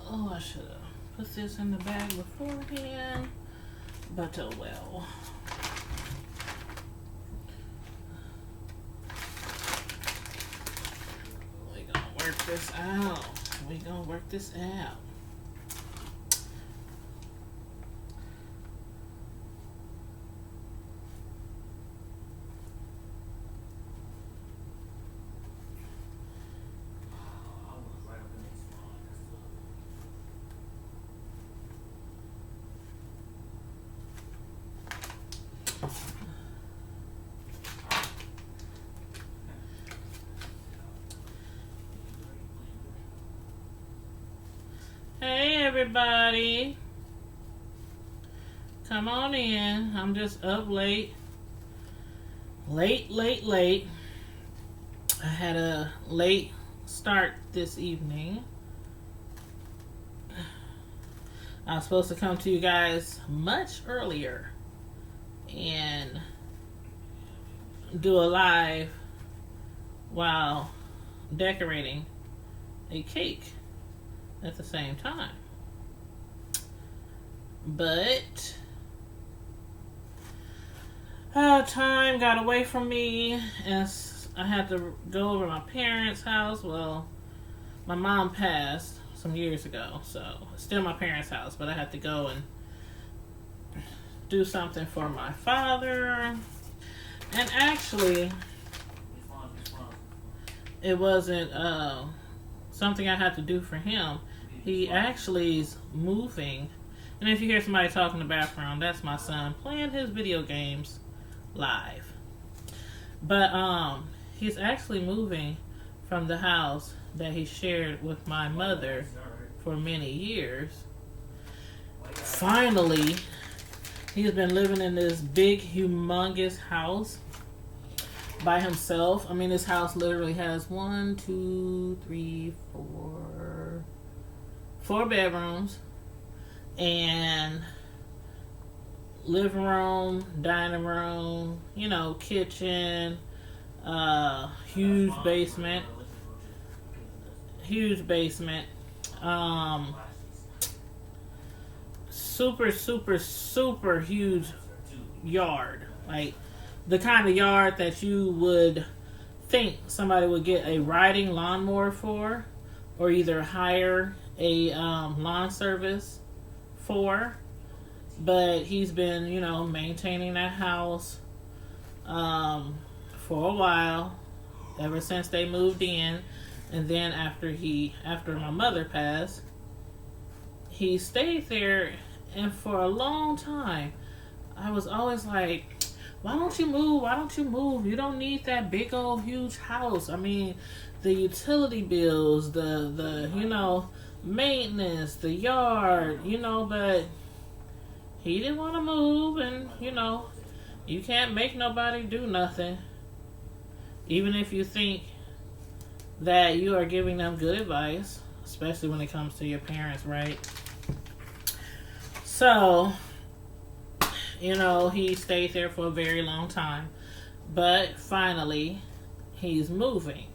Oh, I should have put this in the bag beforehand, but oh well. We gonna work this out. We gonna work this out. Hey everybody, come on in. I'm just up late. Late. I had a late start this evening. I was supposed to come to you guys much earlier and do a live while decorating a cake at the same time. But time got away from me as I had to go over to my parents' house. Well, my mom passed some years ago, so it's still my parents' house, but I had to go and do something for my father. And actually, it wasn't something I had to do for him. He actually is moving. And if you hear somebody talking in the background, that's my son playing his video games live. But he's actually moving from the house that he shared with my mother for many years. Finally, he's been living in this big, humongous house by himself. I mean, this house literally has 4 bedrooms and living room, dining room, kitchen, huge basement. Super huge yard. Like the kind of yard that you would think somebody would get a riding lawnmower for, or either hire a lawn service for. But he's been, maintaining that house for a while, ever since they moved in. And then after my mother passed, he stayed there. And for a long time, I was always like, why don't you move? You don't need that big old huge house. I mean, the utility bills, the maintenance, the yard, but he didn't want to move. And, you can't make nobody do nothing. Even if you think that you are giving them good advice, especially when it comes to your parents, right? So, he stayed there for a very long time. But finally, he's moving.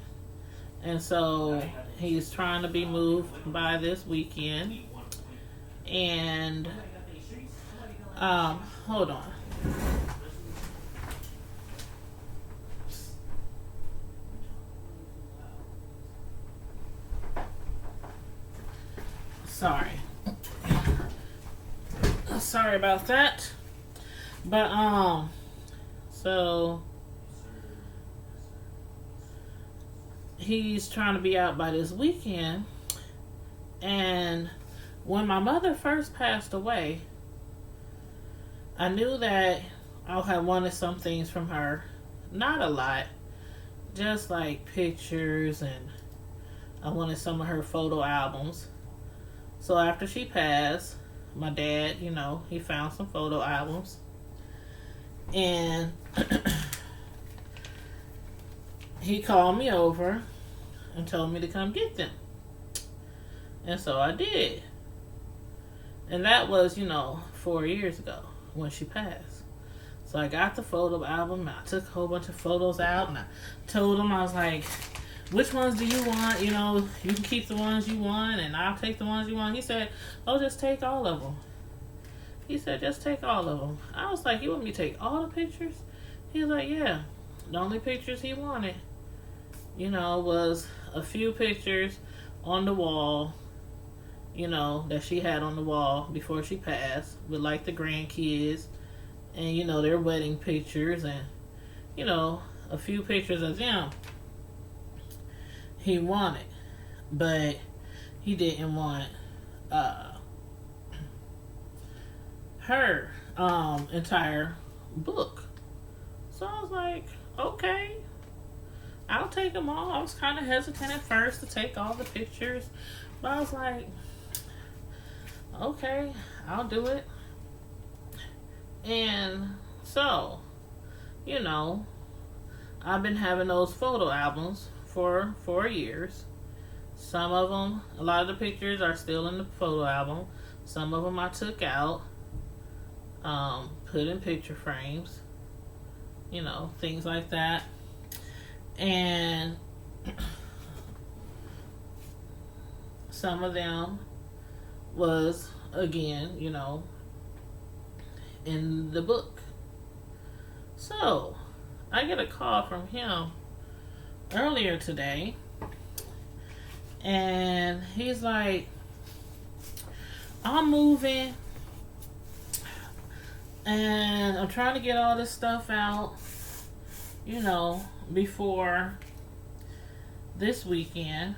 And so, he's trying to be moved by this weekend. And, hold on. Sorry about that. But so he's trying to be out by this weekend. And when my mother first passed away, I knew that I had wanted some things from her. Not a lot, just like pictures, and I wanted some of her photo albums. So after she passed, my dad, he found some photo albums. And he called me over and told me to come get them. And so I did. And that was, 4 years ago when she passed. So I got the photo album. I took a whole bunch of photos out, and I told him, I was like, which ones do you want? You can keep the ones you want, and I'll take the ones you want. He said, oh, just take all of them. He said, just take all of them. I was like, you want me to take all the pictures? He was like, yeah. The only pictures he wanted, was a few pictures on the wall, that she had on the wall before she passed with like the grandkids and, their wedding pictures and, a few pictures of them he wanted. But he didn't want her entire book. So I was like, okay, I'll take them all. I was kind of hesitant at first to take all the pictures, but I was like, okay, I'll do it. And so, I've been having those photo albums for 4 years. Some of them, a lot of the pictures are still in the photo album. Some of them I took out, put in picture frames, things like that. And some of them was, again, in the book. So, I get a call from him earlier today, and he's like, I'm moving, and I'm trying to get all this stuff out, before this weekend.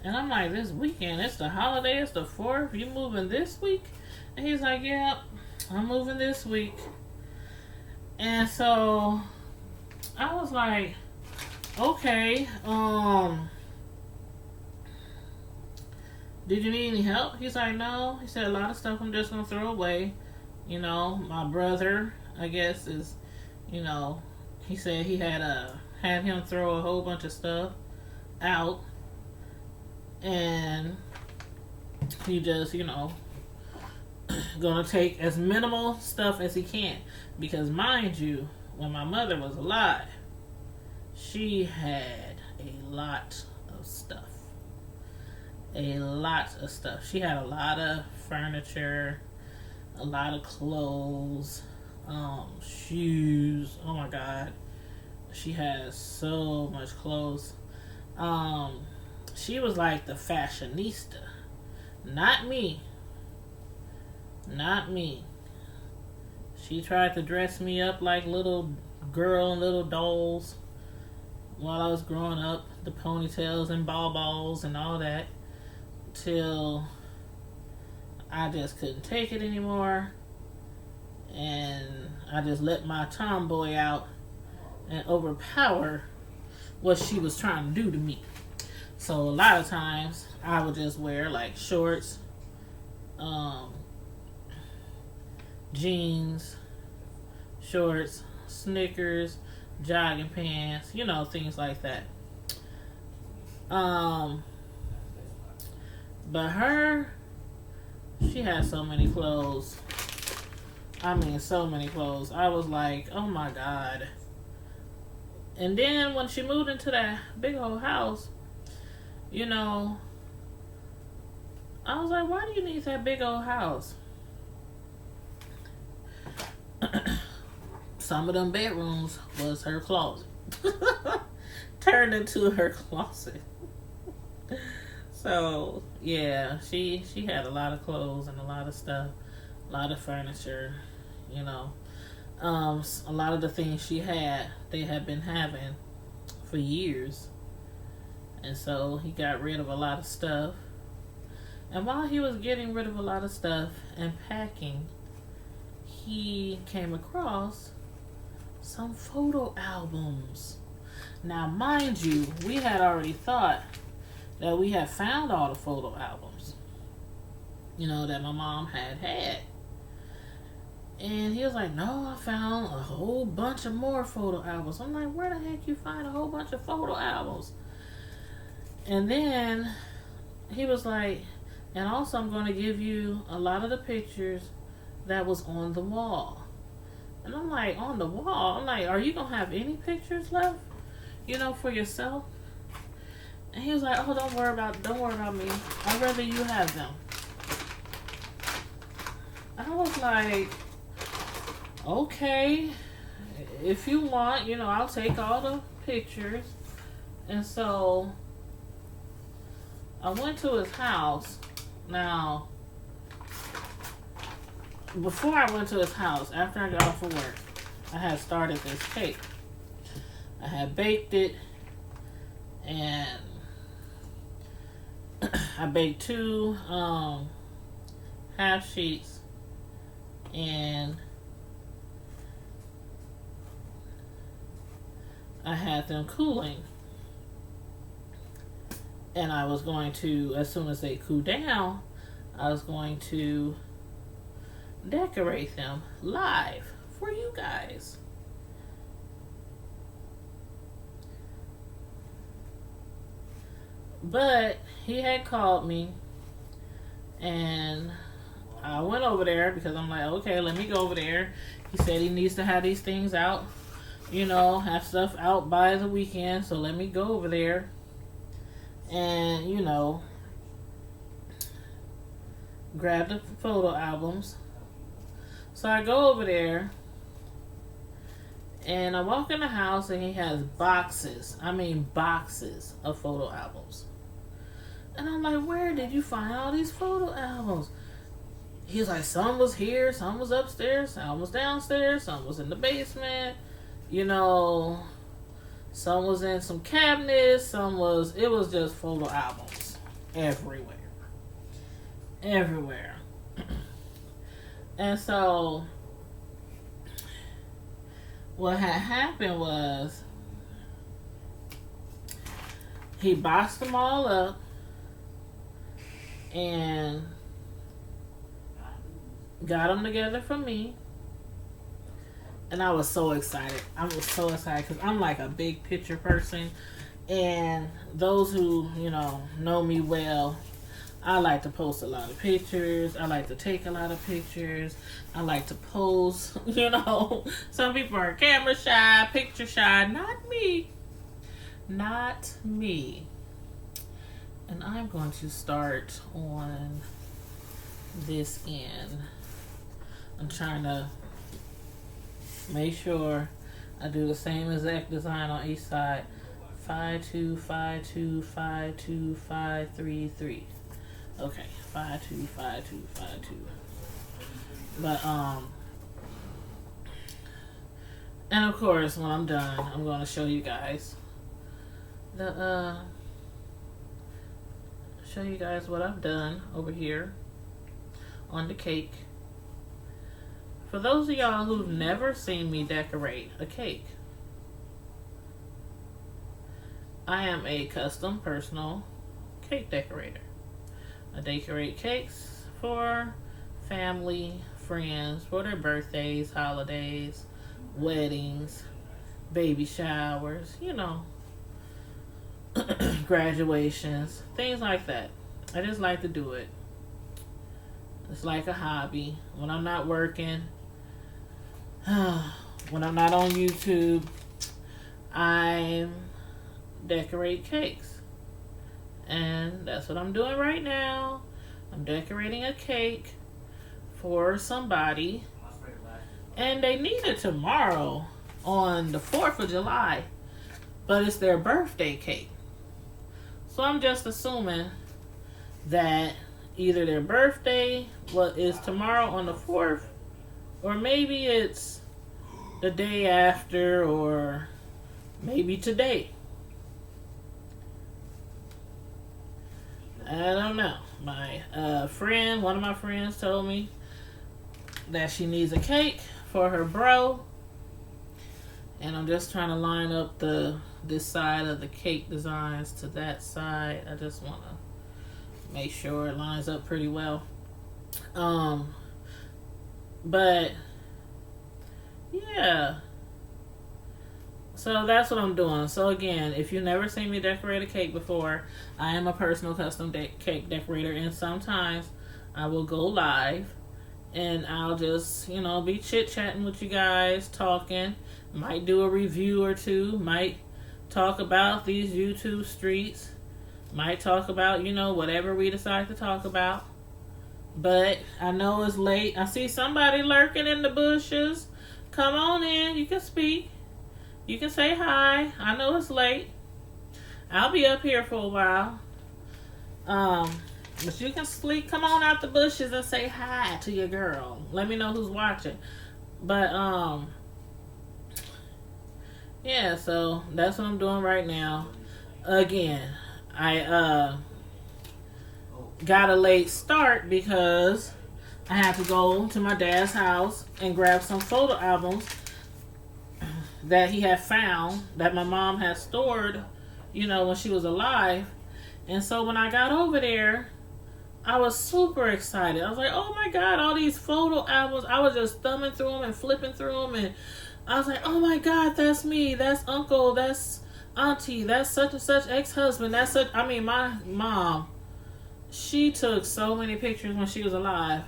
And I'm like, this weekend? It's the holiday, it's the 4th, you moving this week? And he's like, yeah, I'm moving this week. And so I was like, okay, did you need any help? He's like, no. He said, a lot of stuff I'm just gonna throw away. My brother, I guess, is, he said he had him throw a whole bunch of stuff out, and he just, gonna take as minimal stuff as he can, because mind you, when my mother was alive, she had a lot of stuff. She had a lot of furniture, a lot of clothes, shoes. Oh my God, she has so much clothes. She was like the fashionista. Not me. She tried to dress me up like little girl and little dolls while I was growing up. The ponytails and balls and all that. Till I just couldn't take it anymore. And I just let my tomboy out and overpower what she was trying to do to me. So a lot of times I would just wear like shorts, jeans, shorts, Snickers, jogging pants, things like that. But her, she had so many clothes. I mean, so many clothes. I was like, oh my God. And then when she moved into that big old house, I was like, why do you need that big old house? Some of them bedrooms was her closet. Turned into her closet. So, yeah, she had a lot of clothes and a lot of stuff, a lot of furniture, a lot of the things she had, they had been having for years. And so he got rid of a lot of stuff. And while he was getting rid of a lot of stuff and packing, he came across some photo albums. Now, mind you, we had already thought that we had found all the photo albums, that my mom had. And he was like, no, I found a whole bunch of more photo albums. I'm like, where the heck you find a whole bunch of photo albums? And then he was like, and also I'm going to give you a lot of the pictures that was on the wall. And I'm like, on the wall? I'm like, are you going to have any pictures left, for yourself? And he was like, oh, don't worry about me. I'd rather you have them. I was like, okay, if you want, I'll take all the pictures. And so I went to his house. Now, before I went to his house, after I got off of work, I had started this cake. I had baked it, and I baked 2 half sheets, and I had them cooling. And I was going to, as soon as they cooled down, I was going to decorate them live for you guys. But he had called me, and I went over there because I'm like, okay, let me go over there. He said he needs to have these things out, have stuff out by the weekend, so let me go over there. And, grab the photo albums. So I go over there, and I walk in the house, and he has boxes of photo albums. And I'm like, where did you find all these photo albums? He's like, some was here, some was upstairs, some was downstairs, some was in the basement, some was in some cabinets, it was just photo albums everywhere. Everywhere. And so, what had happened was, he boxed them all up, and got them together for me. And I was so excited. Because I'm like a big picture person. And those who, know me well, I like to post a lot of pictures. I like to take a lot of pictures. I like to pose, Some people are camera shy, picture shy. Not me. Not me. And I'm going to start on this end. I'm trying to make sure I do the same exact design on each side. 5 2 5 2 5 2 5 3 3. Okay, 5 2 5 2 5 2. But and of course, when I'm done, I'm going to show you guys what I've done over here on the cake. For those of y'all who've never seen me decorate a cake, I am a custom personal cake decorator. I decorate cakes for family, friends, for their birthdays, holidays, weddings, baby showers, graduations, things like that. I just like to do it. It's like a hobby. When I'm not working, when I'm not on YouTube, I decorate cakes. And that's what I'm doing right now. I'm decorating a cake for somebody. And they need it tomorrow on the 4th of July. But it's their birthday cake. So I'm just assuming that either their birthday is tomorrow on the 4th, or maybe it's the day after, or maybe today. I don't know. My one of my friends told me that she needs a cake for her bro. And I'm just trying to line up this side of the cake designs to that side. I just want to make sure it lines up pretty well. But yeah, So that's what I'm doing. So again, if you've never seen me decorate a cake before, I am a personal custom cake decorator, and sometimes I will go live and I'll just, be chit chatting with you guys, talking. Might do a review or two. Might talk about these YouTube streets. Might talk about, whatever we decide to talk about. But I know it's late. I see somebody lurking in the bushes. Come on in. You can speak. You can say hi. I know it's late. I'll be up here for a while. But you can sleep. Come on out the bushes and say hi to your girl. Let me know who's watching. But yeah. So that's what I'm doing right now. Again, I got a late start because I had to go to my dad's house and grab some photo albums that he had found that my mom had stored, when she was alive. And so when I got over there, I was super excited. I was like, oh my God, all these photo albums. I was just thumbing through them and flipping through them. And I was like, oh my God, that's me. That's uncle. That's auntie. That's such and such ex-husband. My mom, she took so many pictures when she was alive.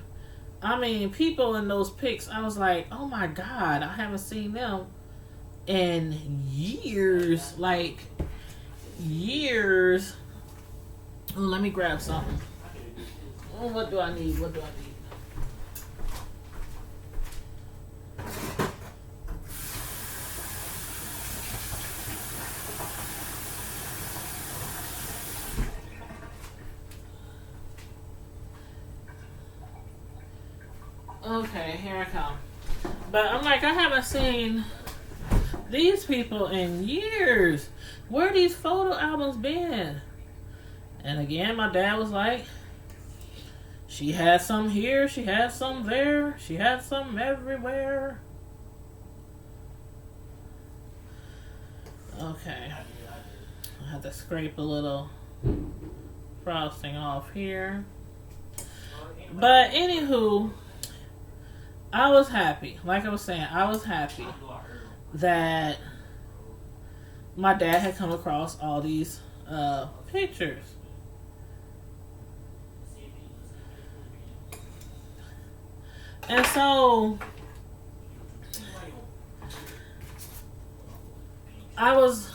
People in those pics, I was like, oh my God, I haven't seen them in years. Like, years. Oh, let me grab something. What do I need? Okay, here I come. But I'm like, I haven't seen these people in years. Where these photo albums been? And again, my dad was like, she had some here, she had some there, she had some everywhere. Okay. I have to scrape a little frosting off here. But anywho, I was happy. Like I was saying, I was happy that my dad had come across all these pictures. And so I was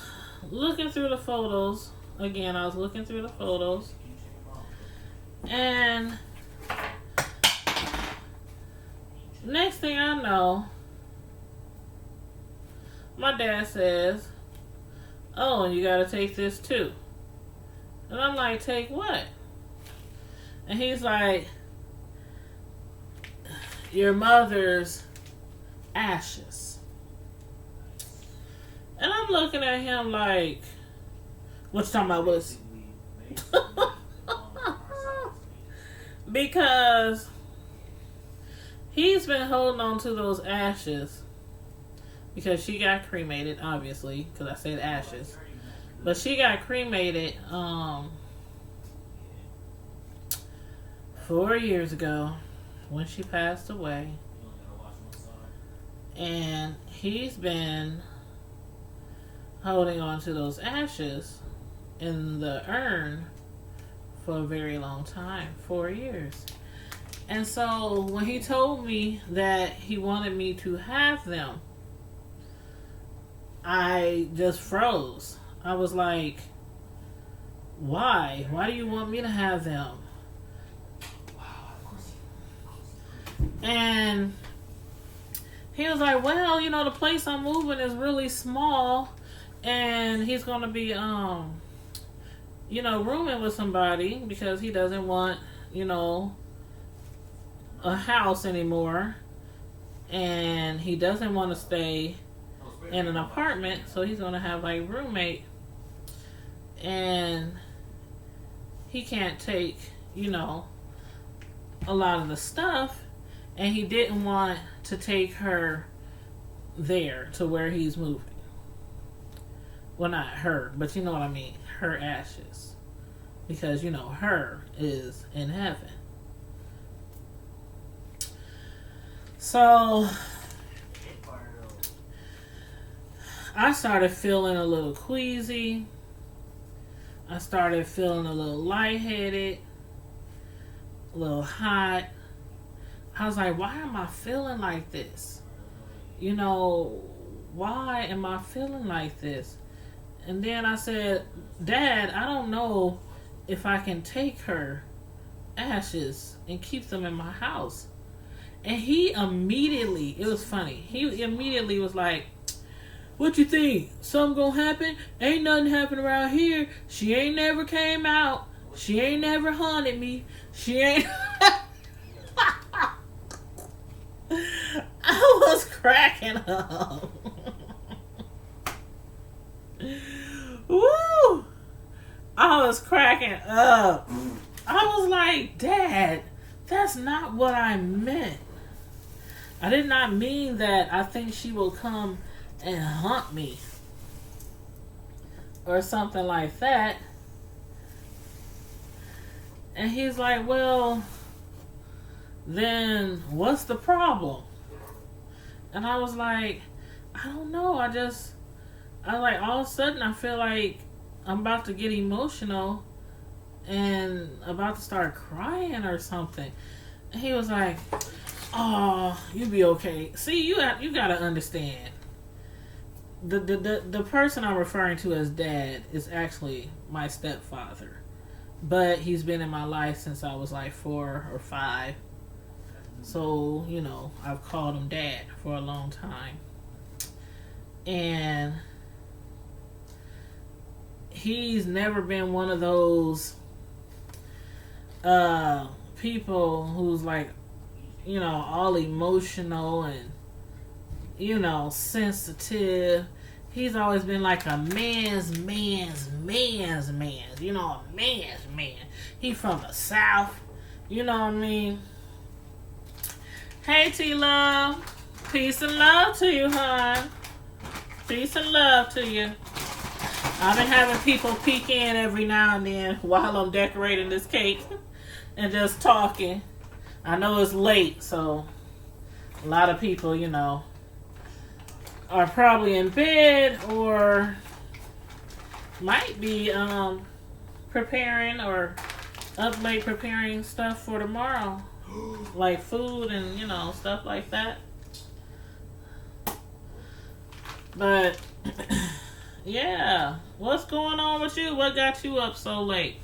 looking through the photos. Again, I was looking through the photos. And next thing I know, my dad says, oh, and you gotta take this too. And I'm like, take what? And he's like, your mother's ashes. And I'm looking at him like, what you talking about, was? Because he's been holding on to those ashes because she got cremated, obviously, because I said ashes. But she got cremated 4 years ago when she passed away. And he's been holding on to those ashes in the urn for a very long time, 4 years. And so when he told me that he wanted me to have them, I just froze. I was like, why? Why do you want me to have them? And he was like, well, the place I'm moving is really small, and he's going to be, rooming with somebody because he doesn't want, a house anymore, and he doesn't want to stay in an apartment, so he's going to have like a roommate, and he can't take, a lot of the stuff, and he didn't want to take her there to where he's moving. Well, not her, but you know what I mean, her ashes, because her is in heaven. So I started feeling a little queasy. I started feeling a little lightheaded, a little hot. I was like, why am I feeling like this? You know, why am I feeling like this? And then I said, Dad, I don't know if I can take her ashes and keep them in my house. And he immediately, it was funny, he immediately was like, what you think? Something gonna happen? Ain't nothing happen around here. She ain't never came out. She ain't never haunted me. She ain't... I was cracking up. Woo! I was cracking up. I was like, Dad, that's not what I meant. I did not mean that I think she will come and haunt me or something like that. And he's like, well, then what's the problem? And I was like, I don't know. I like, all of a sudden I feel like I'm about to get emotional and about to start crying or something. And he was like, oh, you be okay. See, you gotta understand. The person I'm referring to as Dad is actually my stepfather. But he's been in my life since I was like 4 or 5. So, you know, I've called him Dad for a long time. And he's never been one of those people who's like, you know, all emotional and, you know, sensitive. He's always been like a man's man. You know, a man's man. He from the South. You know what I mean? Hey, T-Love. Peace and love to you, hon. Peace and love to you. I've been having people peek in every now and then while I'm decorating this cake and just talking. I know it's late, so a lot of people, you know, are probably in bed or might be preparing or up late preparing stuff for tomorrow, like food and, you know, stuff like that. But yeah, what's going on with you? What got you up so late?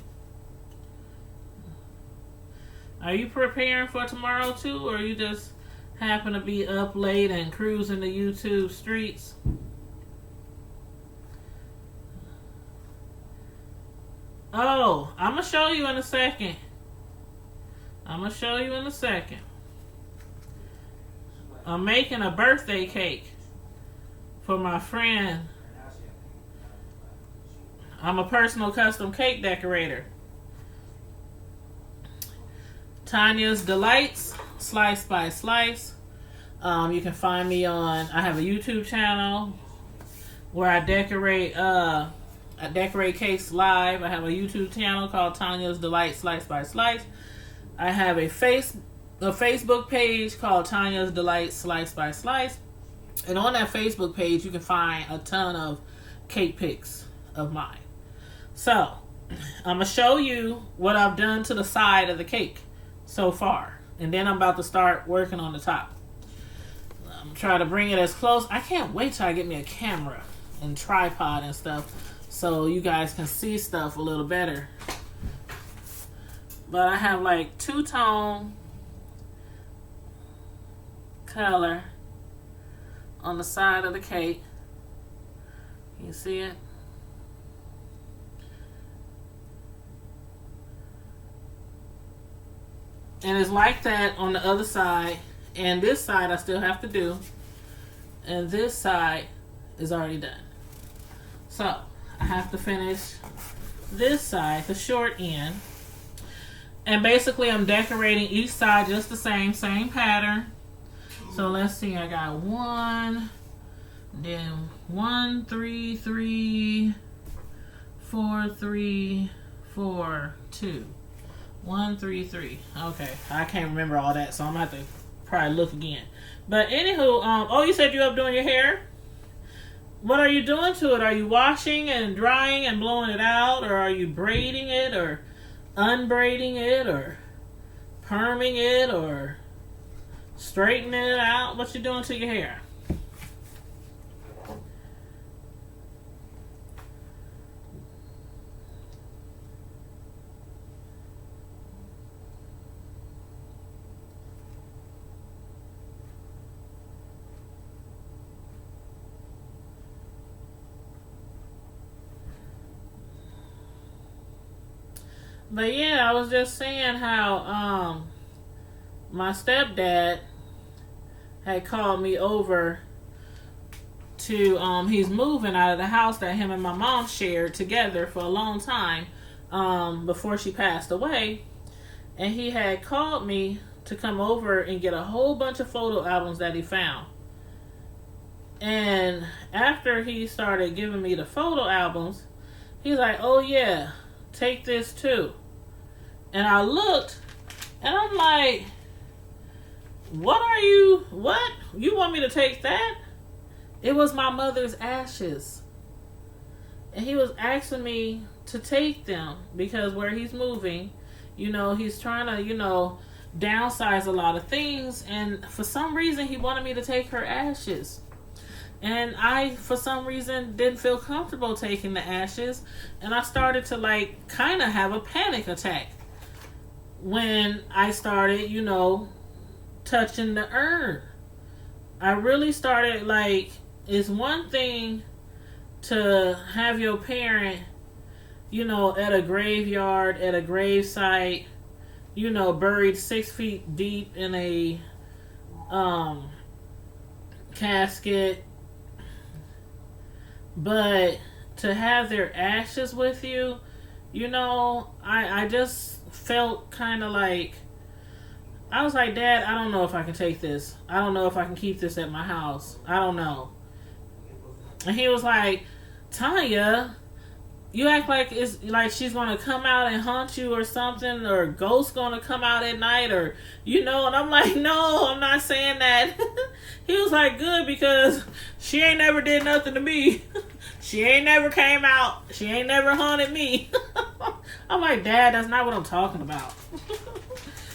Are you preparing for tomorrow too, or you just happen to be up late and cruising the YouTube streets? Oh, I'm going to show you in a second. I'm making a birthday cake for my friend. I'm a personal custom cake decorator. Tanya's Delights, Slice by Slice. You can find me on, I have a YouTube channel where I decorate cakes live. I have a YouTube channel called Tanya's Delights, Slice by Slice. I have a Facebook page called Tanya's Delights, Slice by Slice. And on that Facebook page, you can find a ton of cake pics of mine. So, I'm going to show you what I've done to the side of the cake so far. And then I'm about to start working on the top. I'm trying to bring it as close. I can't wait till I get me a camera and tripod and stuff so you guys can see stuff a little better. But I have like two-tone color on the side of the cake. You see it? And it's like that on the other side. And this side I still have to do. And this side is already done. So, I have to finish this side, the short end. And basically I'm decorating each side just the same pattern. So let's see, I got 1, then 1, 3, 3, 4, 3, 4, 2. 1, 3, 3. Okay, I can't remember all that, so I'm gonna have to probably look again. But anywho, oh, you said you up doing your hair? What are you doing to it? Are you washing and drying and blowing it out, or are you braiding it, or unbraiding it, or perming it, or straightening it out? What you doing to your hair? But yeah, I was just saying how my stepdad had called me over to he's moving out of the house that him and my mom shared together for a long time before she passed away, and he had called me to come over and get a whole bunch of photo albums that he found. And after he started giving me the photo albums, he's like, "Oh yeah, take this too." And I looked, and I'm like, what? You want me to take that? It was my mother's ashes. And he was asking me to take them because where he's moving, he's trying to, downsize a lot of things. And for some reason, he wanted me to take her ashes. And I, for some reason, didn't feel comfortable taking the ashes. And I started to, kind of have a panic attack when I started, touching the urn. I really started, it's one thing to have your parent, at a graveyard, at a gravesite, buried 6 feet deep in a casket. But to have their ashes with you, I just felt kind of I was like, "Dad, I don't know if I can take this. I don't know if I can keep this at my house. I don't know." And he was like, "Tanya, you act like it's like she's gonna come out and haunt you or something, or a ghost gonna come out at night, or And I'm like, "No, I'm not saying that." He was like, "Good, because she ain't never did nothing to me. She ain't never came out. She ain't never haunted me." I'm like, "Dad, that's not what I'm talking about."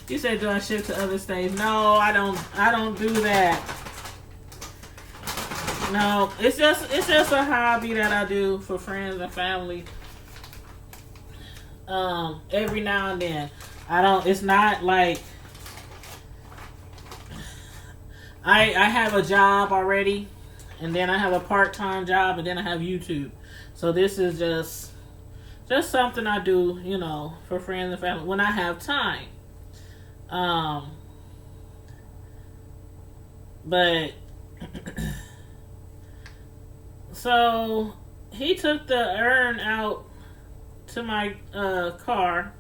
You said, "Do I ship to other states?" No, I don't do that. No, it's just a hobby that I do for friends and family. Every now and then. It's not like I have a job already, and then I have a part-time job, and then I have YouTube. So this is just something I do, for friends and family when I have time. But so he took the urn out to my car,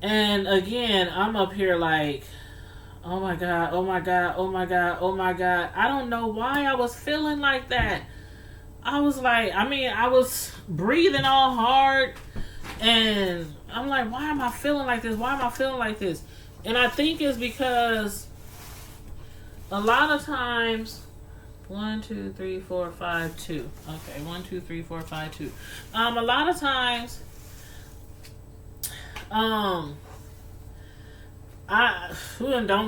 and again I'm up here like, "Oh my god, oh my god, oh my god, oh my god." I don't know why I was feeling like that. I was like, I was breathing all hard, and I'm like, "Why am I feeling like this? Why am I feeling like this?" And I think it's because a lot of times, 1, 2, 3, 4, 5, 2. Okay, 1, 2, 3, 4, 5, 2. A lot of times, don't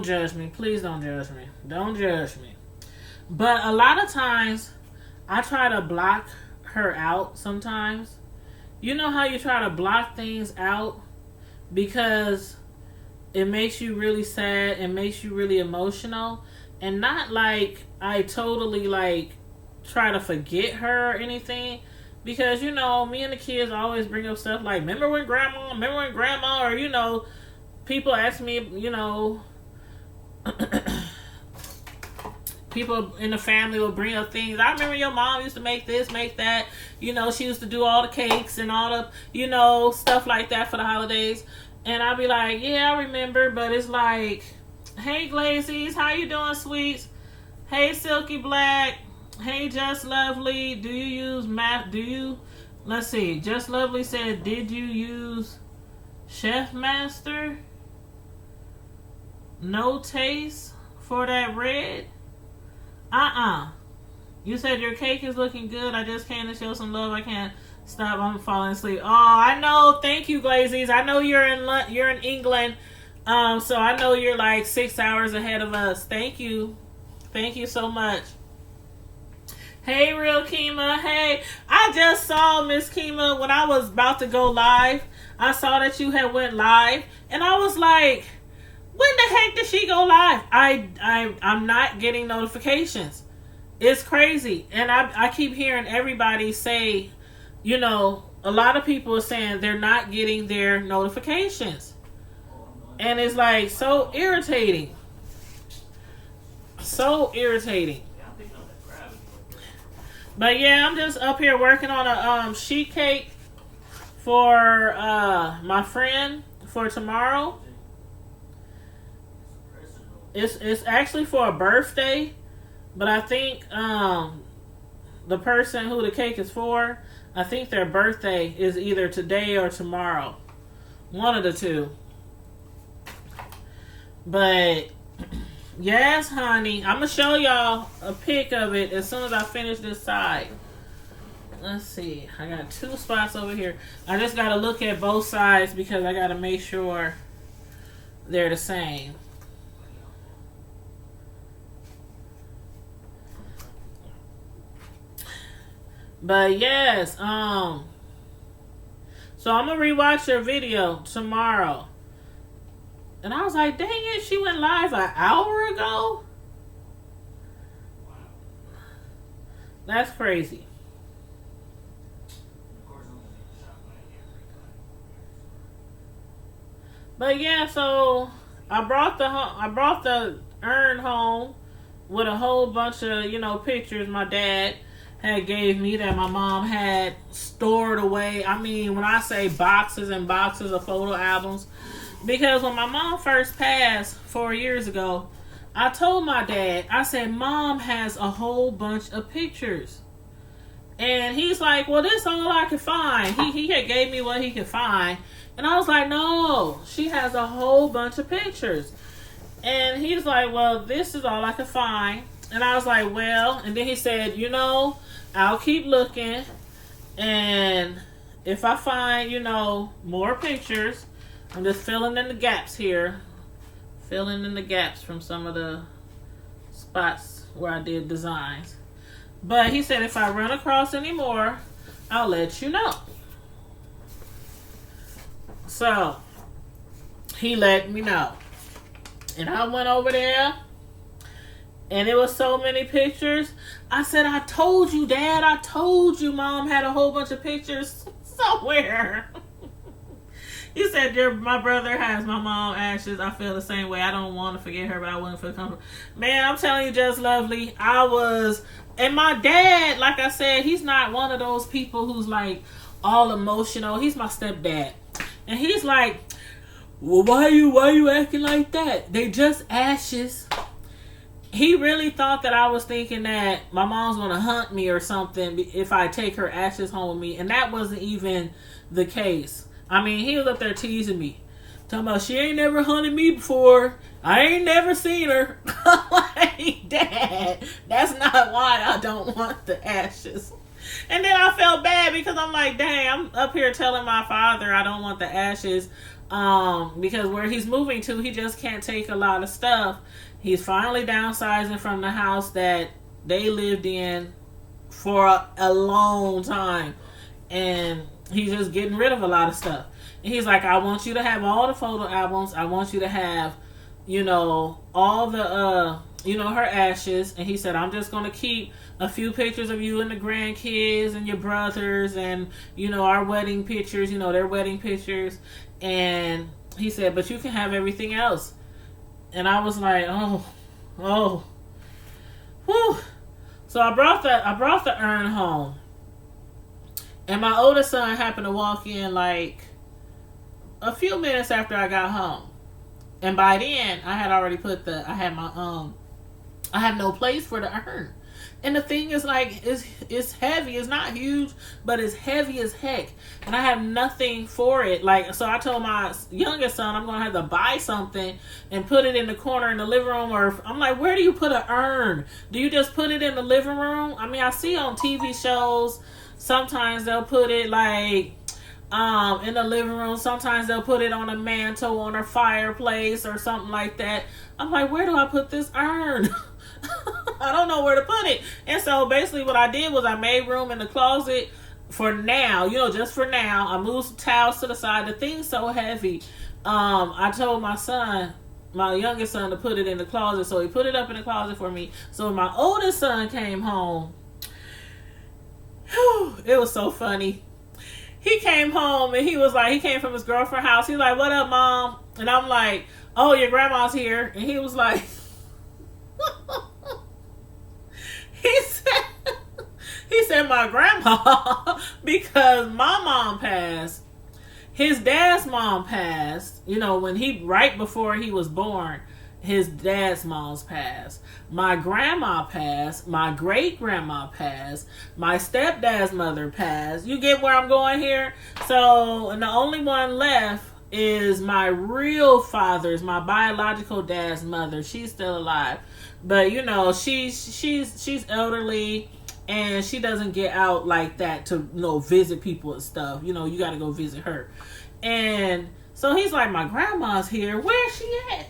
judge me. Please don't judge me. Don't judge me. But a lot of times, I try to block her out sometimes. You know how you try to block things out because it makes you really sad, it makes you really emotional, and not like I totally try to forget her or anything, because me and the kids always bring up stuff like, remember when grandma, or people ask me, people in the family will bring up things. "I remember your mom used to make this, make that. She used to do all the cakes and all the, stuff like that for the holidays." And I'll be like, "Yeah, I remember." But it's like, "Hey, Glazies, how you doing, sweets? Hey, Silky Black. Hey, Just Lovely. Do you use let's see. Just Lovely said, "Did you use Chef Master? No taste for that red?" You said your cake is looking good. I just came to show some love. I can't stop. I'm falling asleep. Oh, I know. Thank you, Glazies. I know you're in England. So I know you're like 6 hours ahead of us. Thank you. Thank you so much. Hey, Real Kima. Hey, I just saw Miss Kima when I was about to go live. I saw that you had went live, and I was like, when the heck did she go live? I'm not getting notifications. It's crazy. And I keep hearing everybody say, you know, a lot of people are saying they're not getting their notifications. And it's like so irritating. So irritating. But yeah, I'm just up here working on a sheet cake for my friend for tomorrow. It's actually for a birthday, but I think the person who the cake is for, I think their birthday is either today or tomorrow. One of the two. But yes, honey, I'm gonna show y'all a pic of it as soon as I finish this side. Let's see. I got 2 spots over here. I just gotta look at both sides because I gotta make sure they're the same. But yes, so I'm gonna rewatch your video tomorrow. And I was like, dang it, she went live an hour ago? That's crazy. But yeah, so I brought the urn home with a whole bunch of, you know, pictures my dad had gave me that my mom had stored away. I mean, when I say boxes and boxes of photo albums, because when my mom first passed 4 years ago, I told my dad, I said, Mom has a whole bunch of pictures. And he's like, well, this is all I could find. He had gave me what he could find. And I was like, no, she has a whole bunch of pictures. And he's like, well, this is all I could find. And I was like, well, and then he said, you know, I'll keep looking. And if I find, you know, more pictures, I'm just filling in the gaps here. Filling in the gaps from some of the spots where I did designs. But he said if I run across any more, I'll let you know. So, he let me know. And I went over there, and it was so many pictures. I said, I told you, Dad. I told you Mom had a whole bunch of pictures somewhere. He said, my brother has my mom ashes. I feel the same way. I don't want to forget her, but I wouldn't feel comfortable. Man, I'm telling you, Just Lovely, and my dad, like I said, he's not one of those people who's like all emotional. He's my stepdad. And he's like, well, why you acting like that? They just ashes. He really thought that I was thinking that my mom's going to hunt me or something if I take her ashes home with me. And that wasn't even the case. I mean, he was up there teasing me. Talking about, she ain't never hunted me before. I ain't never seen her. I'm like, Dad, that's not why I don't want the ashes. And then I felt bad because I'm like, dang, I'm up here telling my father I don't want the ashes. Because where he's moving to, he just can't take a lot of stuff. He's finally downsizing from the house that they lived in for a long time. And he's just getting rid of a lot of stuff. And he's like, I want you to have all the photo albums. I want you to have, you know, all the, you know, her ashes. And he said, I'm just going to keep a few pictures of you and the grandkids and your brothers and, you know, our wedding pictures, you know, their wedding pictures. And he said, but you can have everything else. And I was like, oh, whew. So I brought the urn home. And my oldest son happened to walk in like a few minutes after I got home. And by then, I had already I had no place for the urn. And the thing is, like, it's heavy. It's not huge, but it's heavy as heck. And I have nothing for it. Like, so I told my youngest son I'm gonna have to buy something and put it in the corner in the living room. Or I'm like, where do you put an urn? Do you just put it in the living room? I mean, I see on TV shows sometimes they'll put it like in the living room. Sometimes they'll put it on a mantle, on a fireplace, or something like that. I'm like, where do I put this urn? I don't know where to put it. And so basically what I did was I made room in the closet for now, just for now. I moved some towels to the side. The thing's so heavy. I told my son, my youngest son, to put it in the closet. So he put it up in the closet for me. So when my oldest son came home, it was so funny. He came home and he was like, he came from his girlfriend's house. He's like, what up, Mom? And I'm like, oh, your grandma's here. And he was like, he said my grandma, because my mom passed. His dad's mom passed. Right before he was born, his dad's mom's passed. My grandma passed. My great grandma passed. My stepdad's mother passed. You get where I'm going here? So, and the only one left is my real father's, my biological dad's mother. She's still alive. But she's elderly and she doesn't get out like that to visit people and stuff. You got to go visit her. And so he's like, my grandma's here. Where's she at?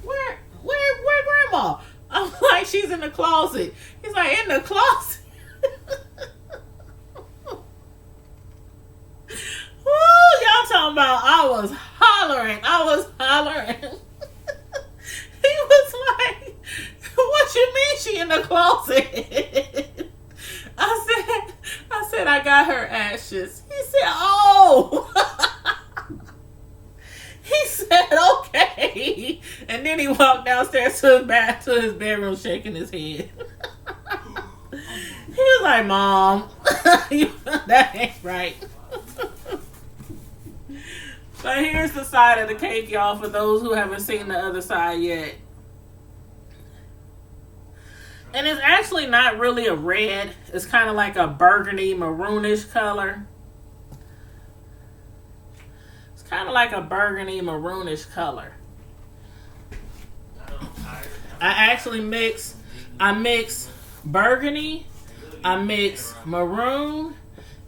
Where grandma? I'm like, she's in the closet. He's like, in the closet? Woo, y'all talking about I was hollering. He was like, what you mean she in the closet? I said I got her ashes. He said, oh. He said, okay. And then he walked downstairs to his bedroom shaking his head. He was like, Mom, that ain't right. But here's the side of the cake, y'all, for those who haven't seen the other side yet. And it's actually not really a red. It's kind of like a burgundy, maroonish color. It's kind of like a burgundy, maroonish color. I mix burgundy, I mix maroon,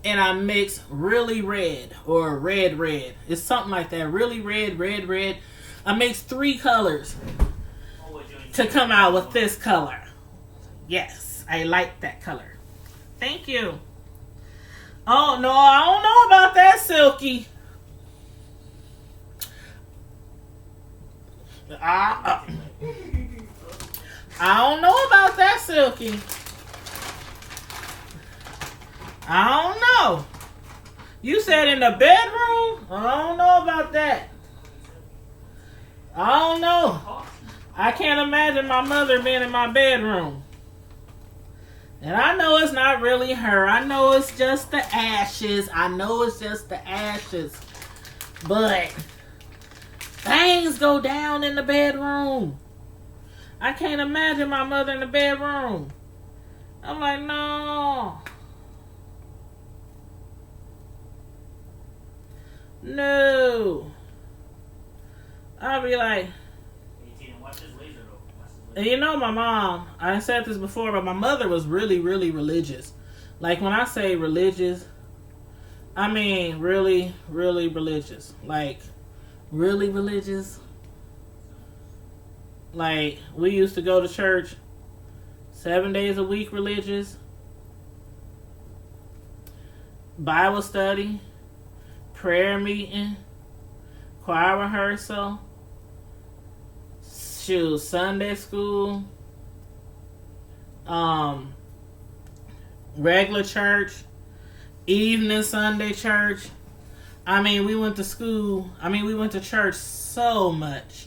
and I mix really red or red. It's something like that. Really red. I mix 3 colors to come out with this color. Yes, I like that color. Thank you. Oh, no, I don't know about that, Silky. I don't know about that, Silky. I don't know. You said in the bedroom? I don't know about that. I don't know. I can't imagine my mother being in my bedroom. And I know it's not really her. I know it's just the ashes. But things go down in the bedroom. I can't imagine my mother in the bedroom. I'm like, no. No. I'll be like, and my mom, I said this before, but my mother was really, really religious. Like, when I say religious, I mean really, really religious. Like, really religious. Like, we used to go to church 7 days a week religious. Bible study, prayer meeting, choir rehearsal, Sunday school, regular church, evening Sunday church. I mean, we went to church so much.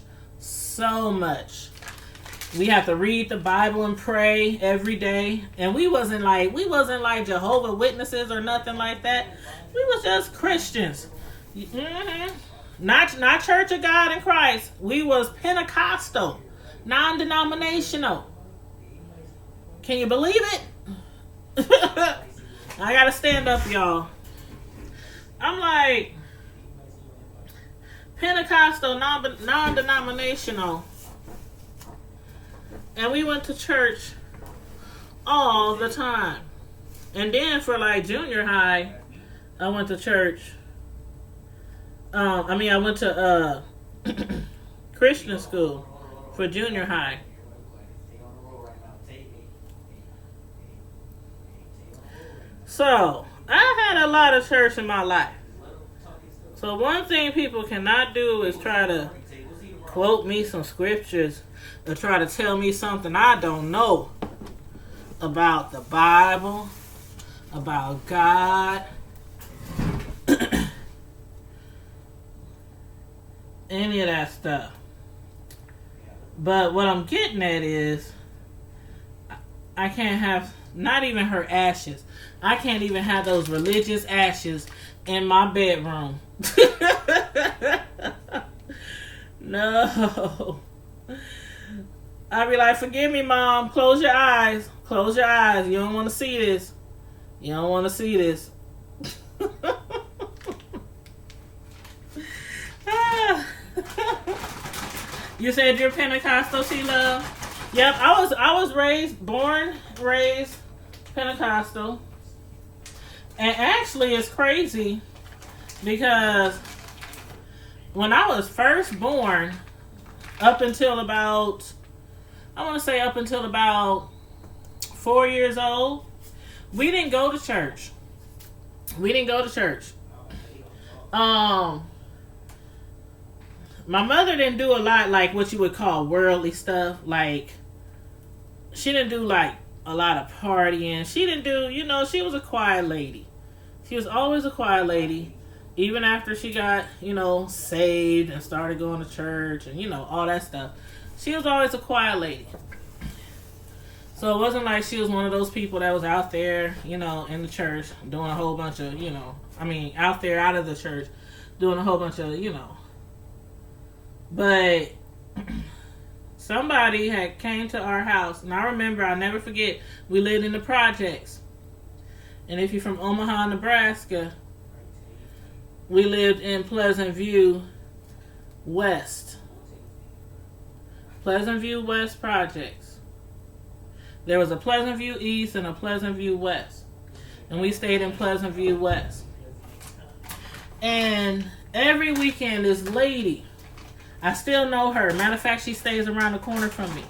We have to read the Bible and pray every day. And we wasn't like Jehovah's Witnesses or nothing like that. We was just Christians. Mm-hmm. Not Church of God in Christ. We was Pentecostal, non-denominational. Can you believe it? I gotta stand up, y'all. I'm like, Pentecostal, non-denominational. And we went to church all the time. And then for like junior high, I went to church. I went to Christian school for junior high. So, I had a lot of church in my life. So one thing people cannot do is try to quote me some scriptures or try to tell me something I don't know about the Bible, about God, any of that stuff. But what I'm getting at is I can't have not even her ashes. I can't even have those religious ashes in my bedroom. No. I'd be like, forgive me, Mom. Close your eyes. Close your eyes. You don't want to see this. You don't want to see this. You said you're Pentecostal, Sheila? Yep, I was born, raised Pentecostal. And actually it's crazy because when I was first born, up until about 4 years old, we didn't go to church. My mother didn't do a lot like what you would call worldly stuff. Like, she didn't do like a lot of partying. She didn't do, she was a quiet lady. She was always a quiet lady. Even after she got, saved and started going to church and, all that stuff. She was always a quiet lady. So it wasn't like she was one of those people that was out there, in the church doing a whole bunch of, out there, out of the church, doing a whole bunch of, But somebody had came to our house, and I remember, I'll never forget, we lived in the projects. And if you're from Omaha, Nebraska, we lived in Pleasant View West. Pleasant View West projects. There was a Pleasant View East and a Pleasant View West. And we stayed in Pleasant View West. And every weekend, this lady, I still know her. Matter of fact, she stays around the corner from me.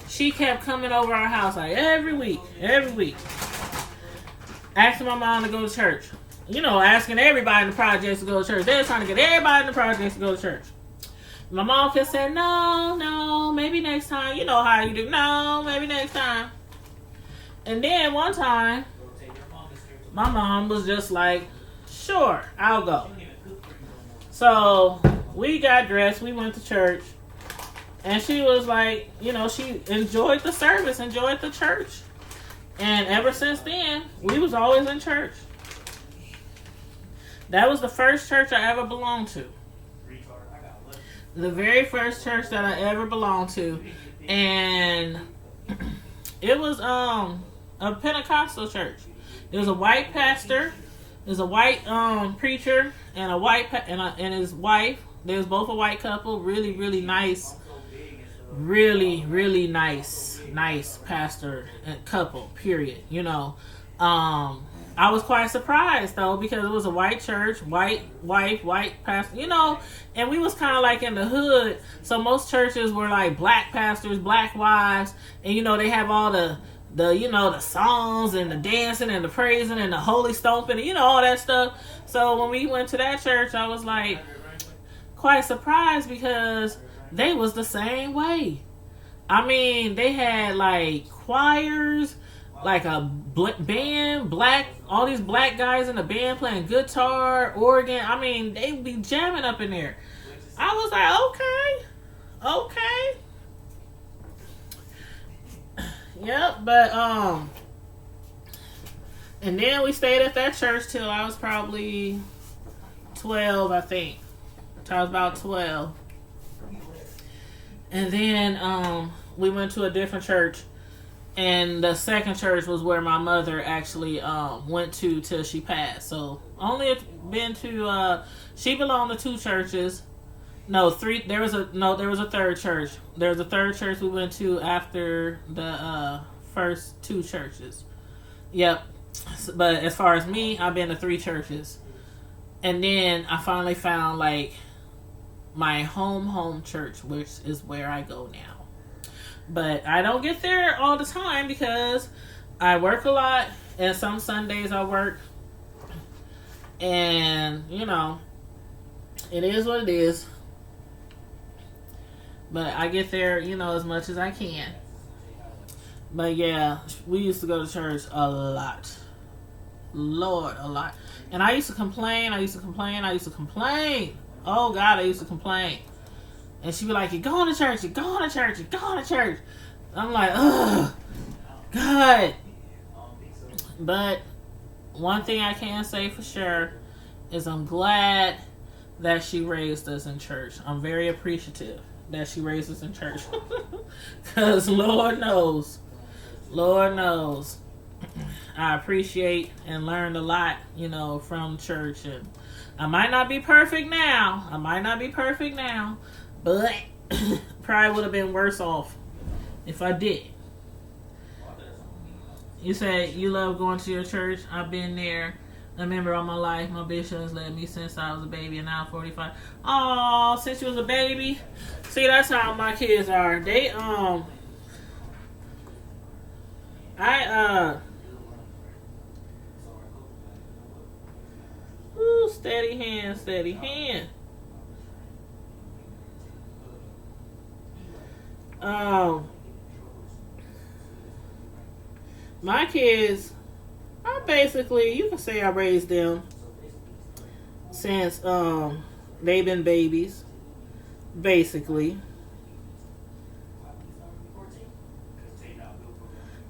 She kept coming over our house like every week. Asking my mom to go to church. Asking everybody in the projects to go to church. They were trying to get everybody in the projects to go to church. My mom kept saying, no, maybe next time. You know how you do. No, maybe next time. And then one time, my mom was just like, sure, I'll go. So we got dressed, we went to church, and she was like, she enjoyed the service, enjoyed the church. And ever since then, we was always in church. That was the first church I ever belonged to. The very first church that I ever belonged to. And it was a Pentecostal church. It was a white pastor. There's a white preacher and a white and his wife. They was both a white couple. Really, really nice. Really, really nice pastor and couple. Period. I was quite surprised though because it was a white church, white wife, white pastor. And we was kind of like in the hood. So most churches were like black pastors, black wives, and they have all the songs and the dancing and the praising and the holy stomping and all that stuff. So when we went to that church, I was like quite surprised because they was the same way. I mean, they had like choirs, like a band, all these black guys in the band playing guitar, organ. I mean, they be jamming up in there. I was like, okay. Yep, but and then we stayed at that church till I was probably 12, I think. Till I was about 12. And then we went to a different church, and the second church was where my mother actually went to till she passed. So only been to she belonged to two churches. No, three. There was a third church. There was a third church we went to after the first two churches. Yep. But as far as me, I've been to three churches, and then I finally found like my home church, which is where I go now. But I don't get there all the time because I work a lot, and some Sundays I work, and you know, it is what it is. But I get there, you know, as much as I can. But yeah, we used to go to church a lot. Lord, a lot. And I used to complain. Oh God, I used to complain. And she'd be like, you're going to church. I'm like, ugh, God. But one thing I can say for sure is I'm glad that she raised us in church. I'm very appreciative that she raised us in church. Because Lord knows, I appreciate and learned a lot, you know, from church. And I might not be perfect now, but probably would have been worse off if I did. You said you love going to your church. I've been there a member all my life. My bishop has led me since I was a baby, and now I'm 45. Oh, since you was a baby. See, that's how my kids are. They ooh, steady hand. My kids, I basically, you can say I raised them since they've been babies, basically.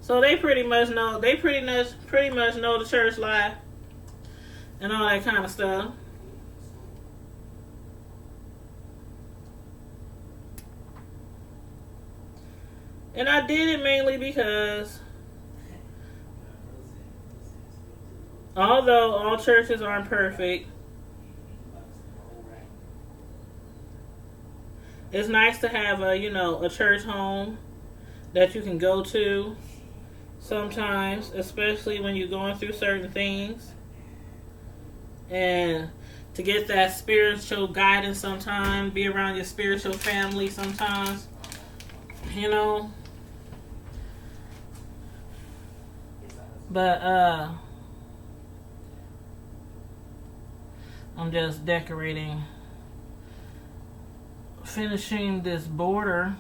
So they pretty much know the church life and all that kind of stuff. And I did it mainly because although all churches aren't perfect, it's nice to have a church home that you can go to sometimes, especially when you're going through certain things, and to get that spiritual guidance sometimes, be around your spiritual family sometimes, you know. But I'm just decorating, finishing this border.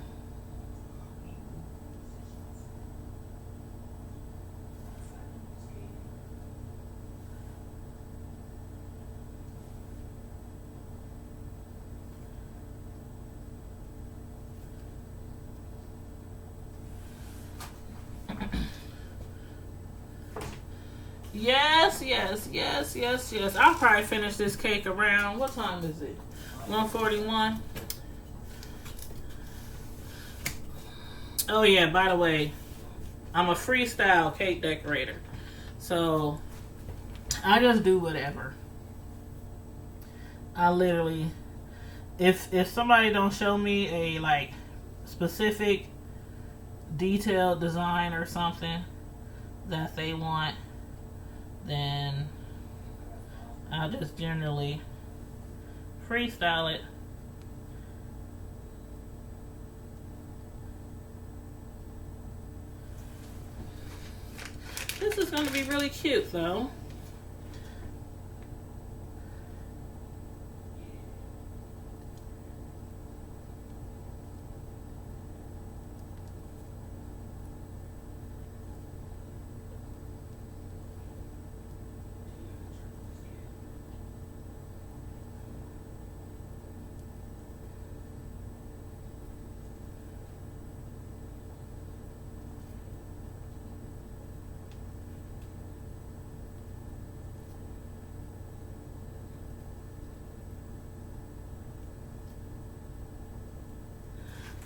Yes. I'll probably finish this cake around, what time is it? 1:41. Oh yeah, by the way, I'm a freestyle cake decorator. So I just do whatever. I literally, if somebody don't show me a like specific detailed design or something that they want, then I'll just generally freestyle it. This is going to be really cute though.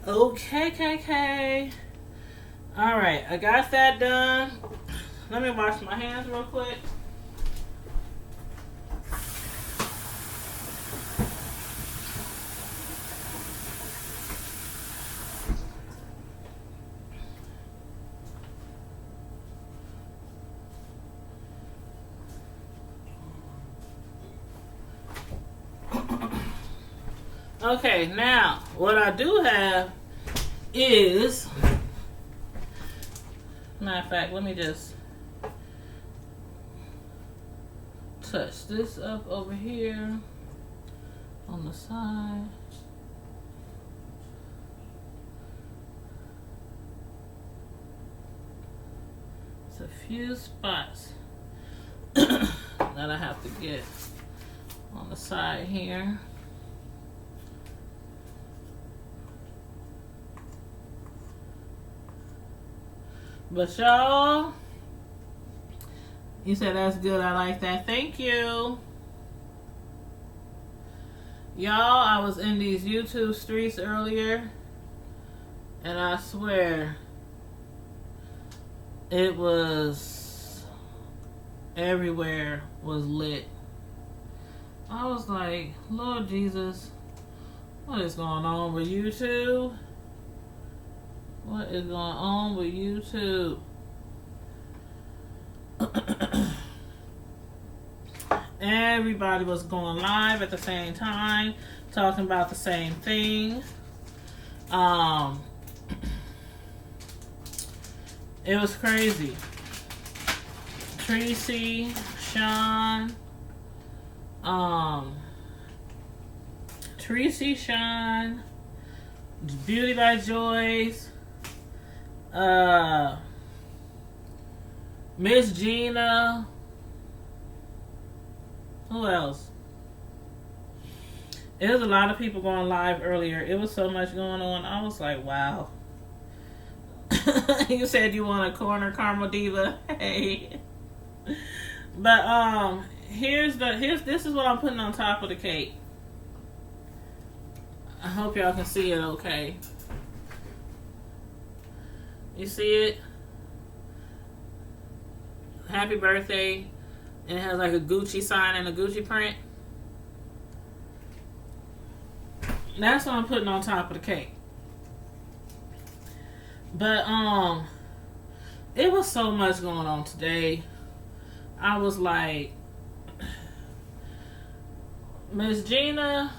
Okay, KK. All right, I got that done. Let me wash my hands real quick. Okay, now what I do have is, matter of fact, let me just touch this up over here on the side. It's a few spots that I have to get on the side here. But y'all, you said that's good. I like that. Thank you. Y'all, I was in these YouTube streets earlier, and I swear it was everywhere was lit. I was like, Lord Jesus, what is going on with YouTube? What is going on with YouTube? Everybody was going live at the same time, talking about the same thing. It was crazy. Tracy, Sean, Beauty by Joyce, Miss Gina. Who else? There was a lot of people going live earlier. It was so much going on. I was like, wow. You said you want a corner, Caramel Diva. Hey. But this is what I'm putting on top of the cake. I hope y'all can see it okay. You see it? Happy birthday. And it has like a Gucci sign and a Gucci print. That's what I'm putting on top of the cake. But it was so much going on today. I was like, Miss Gina,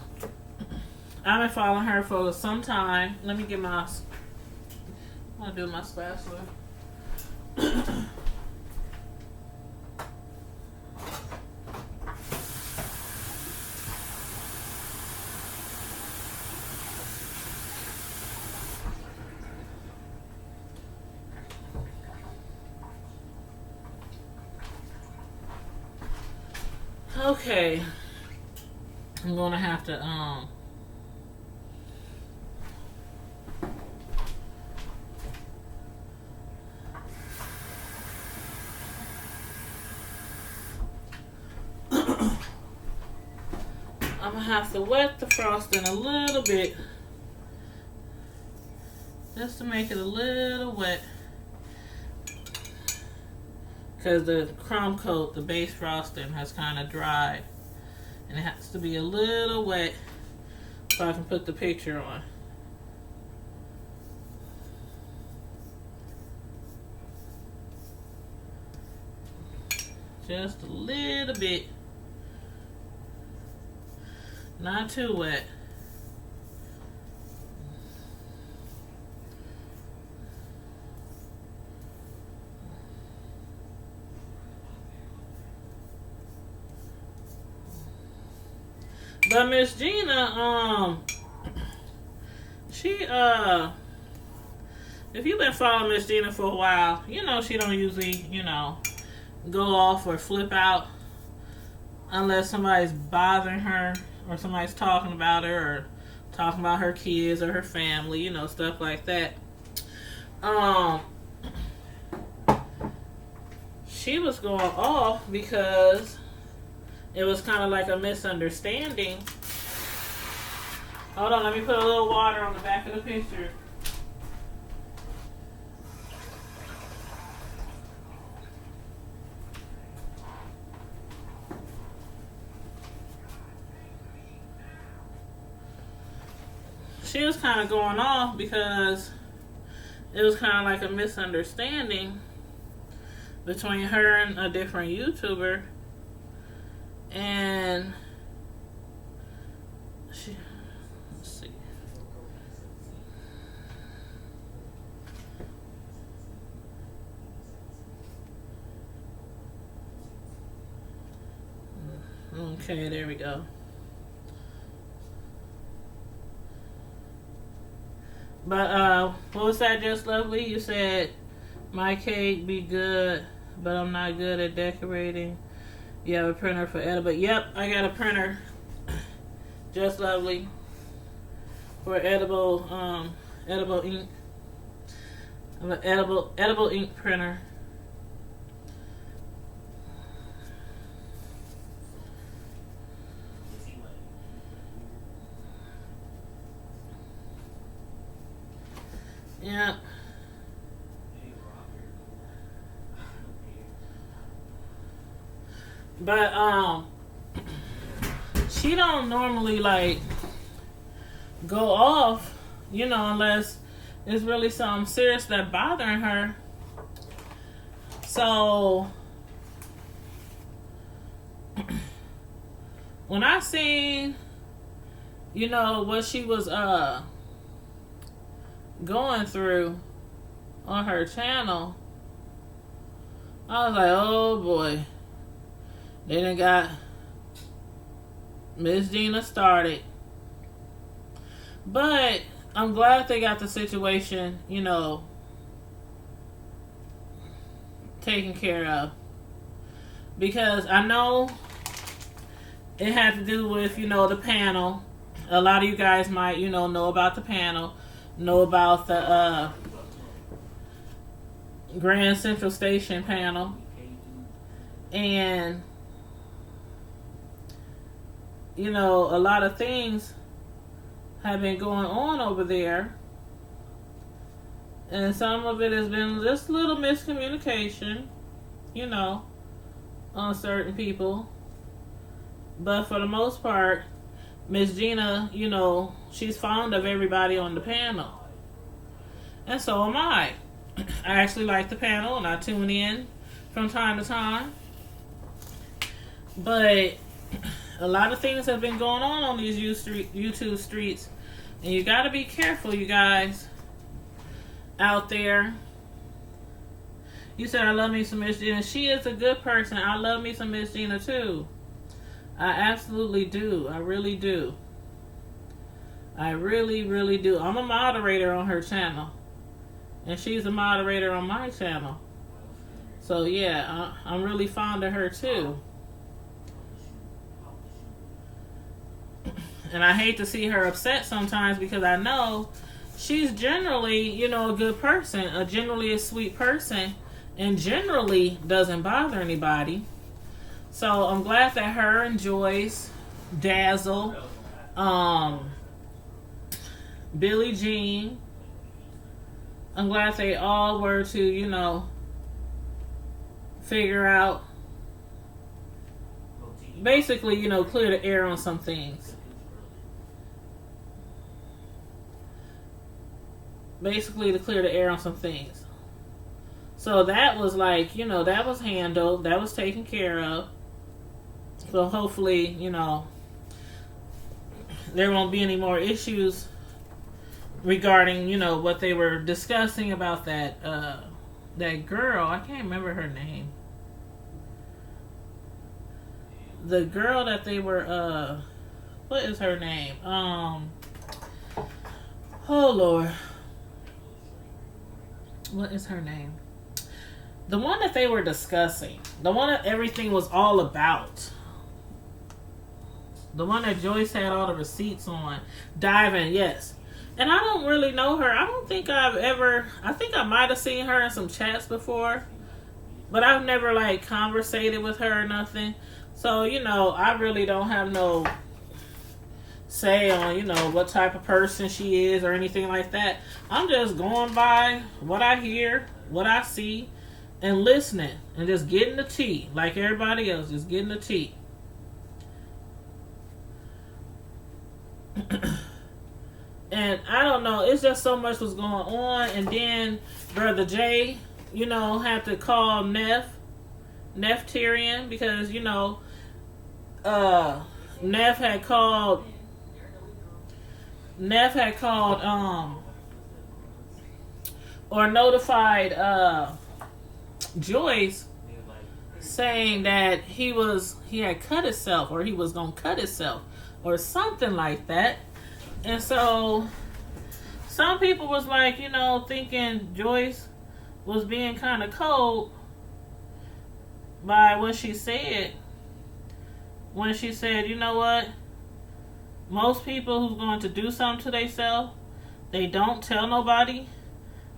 I've been following her for some time. Let me get my, I'm gonna do my spatula. Okay, I'm gonna have to I'm gonna have to wet the frosting a little bit just to make it a little wet, because the crumb coat, the base frosting, has kind of dried, and it has to be a little wet so I can put the picture on. Just a little bit, not too wet. But Miss Gina, she, if you've been following Miss Gina for a while, you know she don't usually, go off or flip out unless somebody's bothering her or somebody's talking about her or talking about her kids or her family, stuff like that. She was going off because it was kind of like a misunderstanding Hold on, let me put a little water on the back of the picture. She was kind of going off because it was kind of like a misunderstanding between her and a different YouTuber. And she, let's see. Okay, there we go. But what was that, Just Lovely? You said my cake be good, but I'm not good at decorating. You have a printer for edible. Yep, I got a printer, Just Lovely, for edible ink. I have an edible ink printer. Yeah. But she don't normally like go off, unless it's really something serious that bothering her. So when I seen, what she was going through on her channel, I was like, oh boy, they done got Miss Gina started. But I'm glad they got the situation, taken care of, because I know it had to do with, the panel. A lot of you guys might, know about the panel, know about the Grand Central Station panel. And, a lot of things have been going on over there. And some of it has been just little miscommunication, on certain people. But for the most part, Miss Gina, she's fond of everybody on the panel. And so am I. I actually like the panel and I tune in from time to time. But a lot of things have been going on these YouTube streets. And you got to be careful, you guys, out there. You said, I love me some Miss Gina. She is a good person. I love me some Miss Gina too. I absolutely do. I really do. I really, really do. I'm a moderator on her channel. And she's a moderator on my channel. So yeah, I'm really fond of her too. And I hate to see her upset sometimes, because I know she's generally, a good person, generally a sweet person, and generally doesn't bother anybody. So I'm glad that her and Joyce, Dazzle, Billie Jean, I'm glad they all were to, figure out, basically, clear the air on some things. Basically to clear the air on some things. So that was like, that was handled, that was taken care of. So hopefully, there won't be any more issues regarding, what they were discussing about that girl. I can't remember her name. The girl that they were, what is her name? Oh Lord. What is her name? The one that they were discussing. The one that everything was all about. The one that Joyce had all the receipts on. Diving, yes. And I don't really know her. I don't think I think I might have seen her in some chats before. But I've never conversated with her or nothing. So, I really don't have no say on, what type of person she is or anything like that. I'm just going by what I hear, what I see, and listening and just getting the tea like everybody else, just getting the tea. And I don't know, it's just so much was going on. And then Brother Jay, had to call Neff Tyrion because, Neff had called or notified Joyce saying that he had cut himself, or he was gonna cut himself or something like that. And so some people was like, thinking Joyce was being kind of cold by what she said. When she said, you know what? Most people who's going to do something to themselves, they don't tell nobody.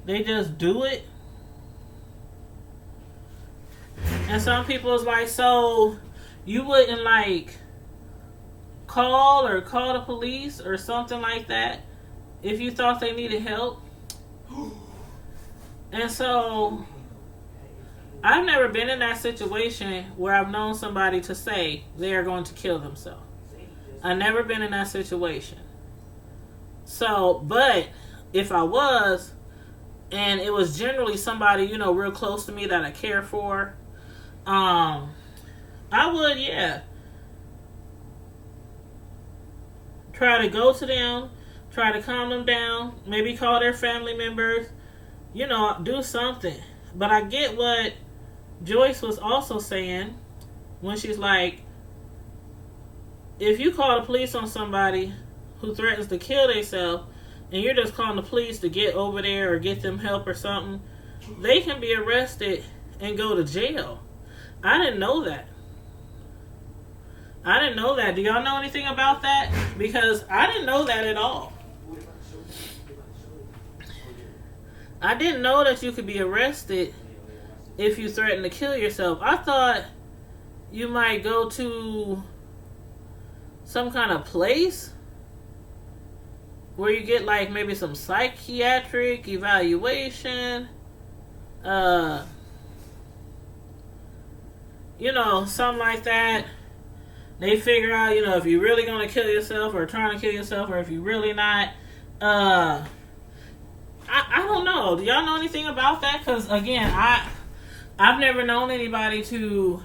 They just do it. And some people was like, so you wouldn't like call the police or something like that if you thought they needed help? And so I've never been in that situation where I've known somebody to say they are going to kill themselves. I've never been in that situation. So, but if I was, and it was generally somebody, real close to me that I care for, I would, try to go to them, try to calm them down, maybe call their family members, do something. But I get what Joyce was also saying when she's like, if you call the police on somebody who threatens to kill themselves and you're just calling the police to get over there or get them help or something, they can be arrested and go to jail. I didn't know that. Do y'all know anything about that? Because I didn't know that at all. I didn't know that you could be arrested if you threaten to kill yourself. I thought you might go to some kind of place where you get like maybe some psychiatric evaluation, something like that. They figure out, if you're really going to kill yourself or trying to kill yourself, or if you're really not. I don't know. Do y'all know anything about that? Because, again, I've never known anybody to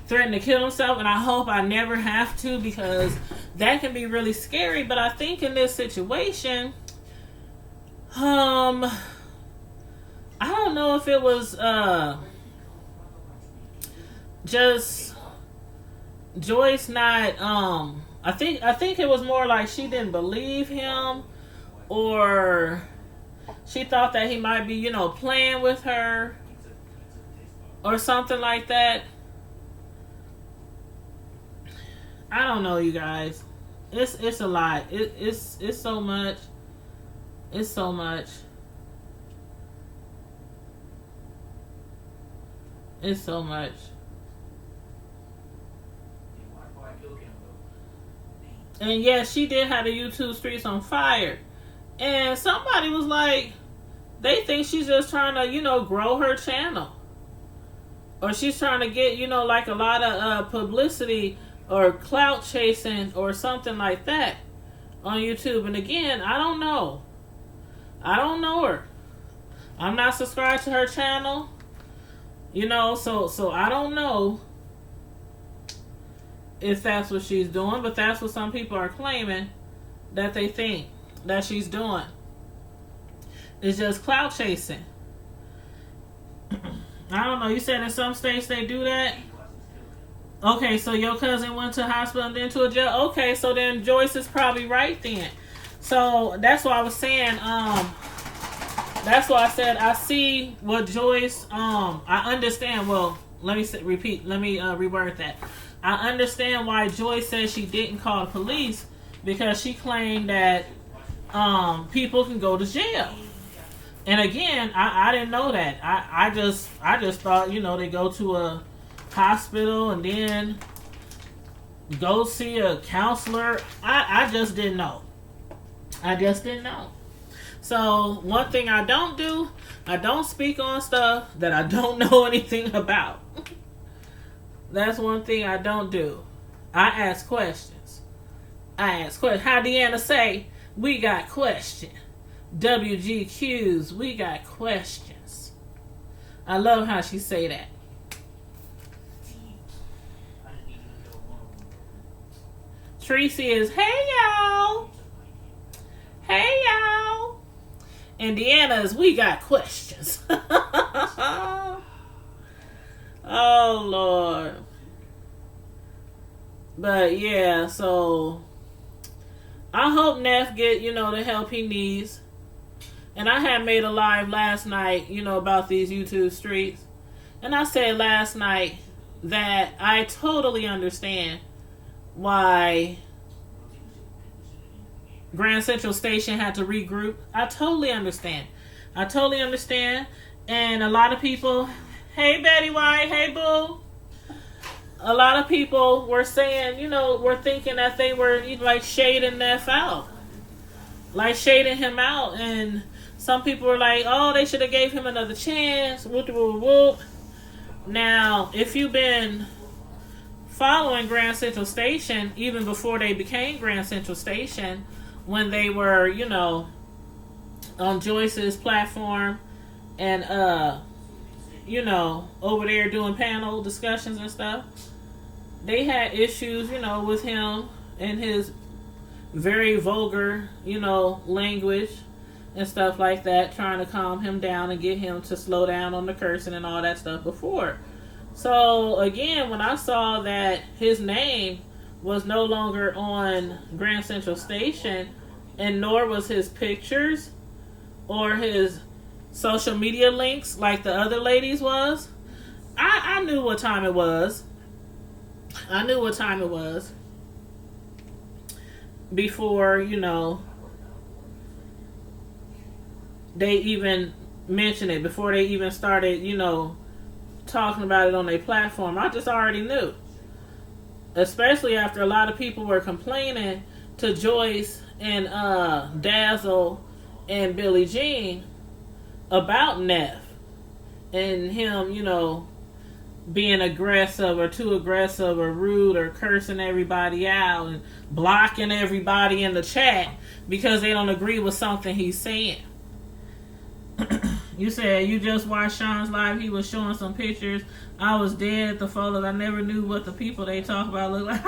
threaten to kill himself, and I hope I never have to, because that can be really scary. But I think in this situation, I don't know if it was just Joyce not I think it was more like she didn't believe him, or she thought that he might be, playing with her or something like that. I don't know, you guys. It's a lot. It's so much. It's so much. It's so much. And yes, she did have the YouTube streets on fire. And somebody was like, they think she's just trying to, grow her channel. Or she's trying to get, like a lot of publicity or clout chasing or something like that on YouTube. And again, I don't know. I don't know her. I'm not subscribed to her channel. So I don't know if that's what she's doing, but that's what some people are claiming that they think that she's doing. It's just clout chasing. I don't know. You said in some states they do that? Okay, so your cousin went to the hospital and then to a jail? Okay, so then Joyce is probably right then. So that's why I was saying, that's why I said I see what Joyce, I understand. Well, let me reword that. I understand why Joyce says she didn't call the police, because she claimed that people can go to jail. And again, I didn't know that. I just thought, they go to a hospital and then go see a counselor. I just didn't know. I just didn't know. So one thing I don't do, I don't speak on stuff that I don't know anything about. That's one thing I don't do. I ask questions. How Deanna say? We got questions. WGQs, we got questions. I love how she say that. Tracy is, hey y'all. Hey y'all. And Deanna is, we got questions. Oh Lord. But yeah, so I hope Neff get, the help he needs. And I had made a live last night, about these YouTube streets. And I said last night that I totally understand why Grand Central Station had to regroup. I totally understand. And a lot of people, hey Betty White, hey boo. A lot of people were saying, were thinking that they were like shading Neff out. Like shading him out. And some people were like, oh, they should have gave him another chance. Whoop, whoop, whoop. Now, if you've been following Grand Central Station, even before they became Grand Central Station, when they were, on Joyce's platform and, over there doing panel discussions and stuff, they had issues, with him and his very vulgar, language and stuff like that, trying to calm him down and get him to slow down on the cursing and all that stuff before. So, again, when I saw that his name was no longer on Grand Central Station, and nor was his pictures or his social media links like the other ladies was, I knew what time it was. Before, they even mentioned it, before they even started, talking about it on their platform. I just already knew. Especially after a lot of people were complaining to Joyce and Dazzle and Billie Jean about Neff and him, being aggressive or too aggressive or rude or cursing everybody out and blocking everybody in the chat because they don't agree with something he's saying. You said you just watched Sean's live. He was showing some pictures. I was dead at the photos. I never knew what the people they talk about look like.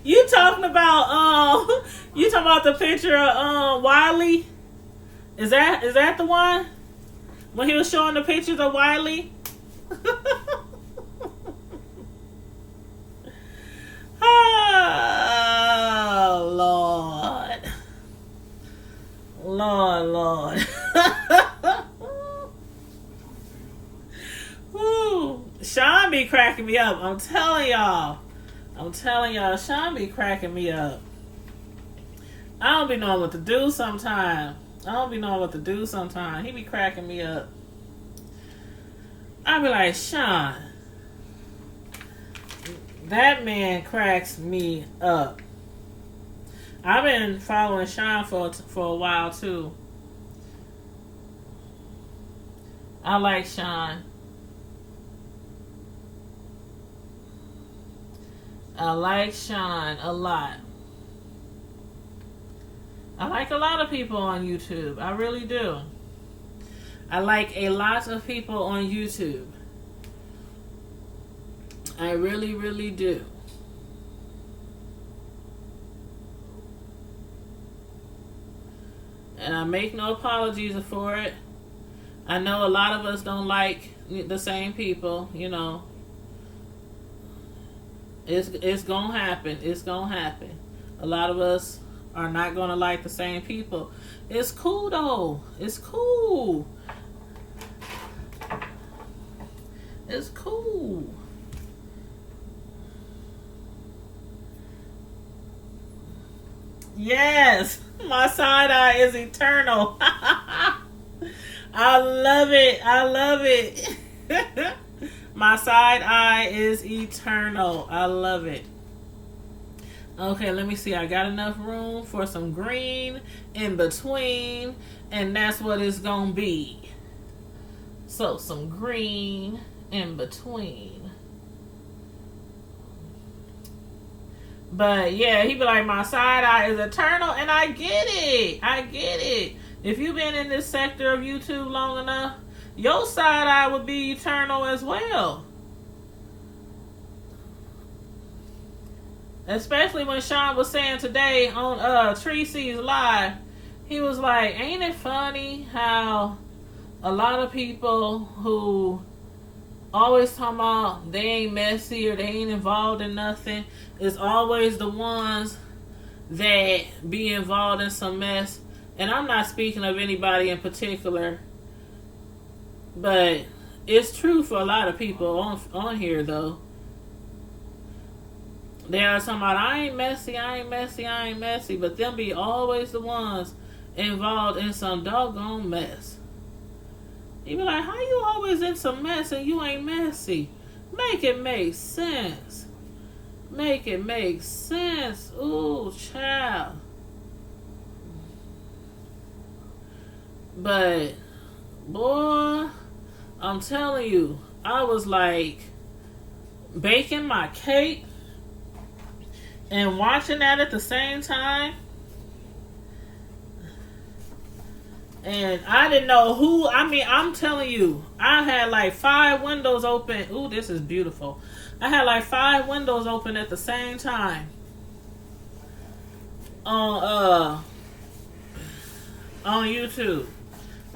You talking about the picture of Wiley? Is that the one? When he was showing the pictures of Wiley? Oh Lord. Woo. Sean be cracking me up. I'm telling y'all, Sean be cracking me up. I don't be knowing what to do sometimes. He be cracking me up. I be like, Sean, that man cracks me up. I've been following Sean for a while too. I like Sean. I like Sean a lot. I like a lot of people on YouTube. I really do. I like a lot of people on YouTube. I really, really do. And I make no apologies for it. I know a lot of us don't like the same people, It's gonna happen. It's gonna happen. A lot of us are not gonna like the same people. It's cool though. It's cool. Yes, my side eye is eternal. I love it. My side eye is eternal. I love it. Okay, let me see. I got enough room for some green in between, and that's what it's gonna be. So some green in between. But yeah, he be like, my side eye is eternal, and I get it. I get it. If you've been in this sector of YouTube long enough, your side eye would be eternal as well. Especially when Sean was saying today on Treacy's Live, he was like, ain't it funny how a lot of people who always talking about they ain't messy or they ain't involved in nothing is always the ones that be involved in some mess. And I'm not speaking of anybody in particular, but it's true for a lot of people on here though. They are talking about, I ain't messy, I ain't messy, I ain't messy, but them be always the ones involved in some doggone mess. You be like, how you always in some mess and you ain't messy? Make it make sense. Make it make sense. Ooh, child. But, boy, I'm telling you, I was like baking my cake and watching that at the same time. And I didn't know who, I mean, I'm telling you, I had like 5 windows open. Ooh, this is beautiful. I had like 5 windows open at the same time. On YouTube.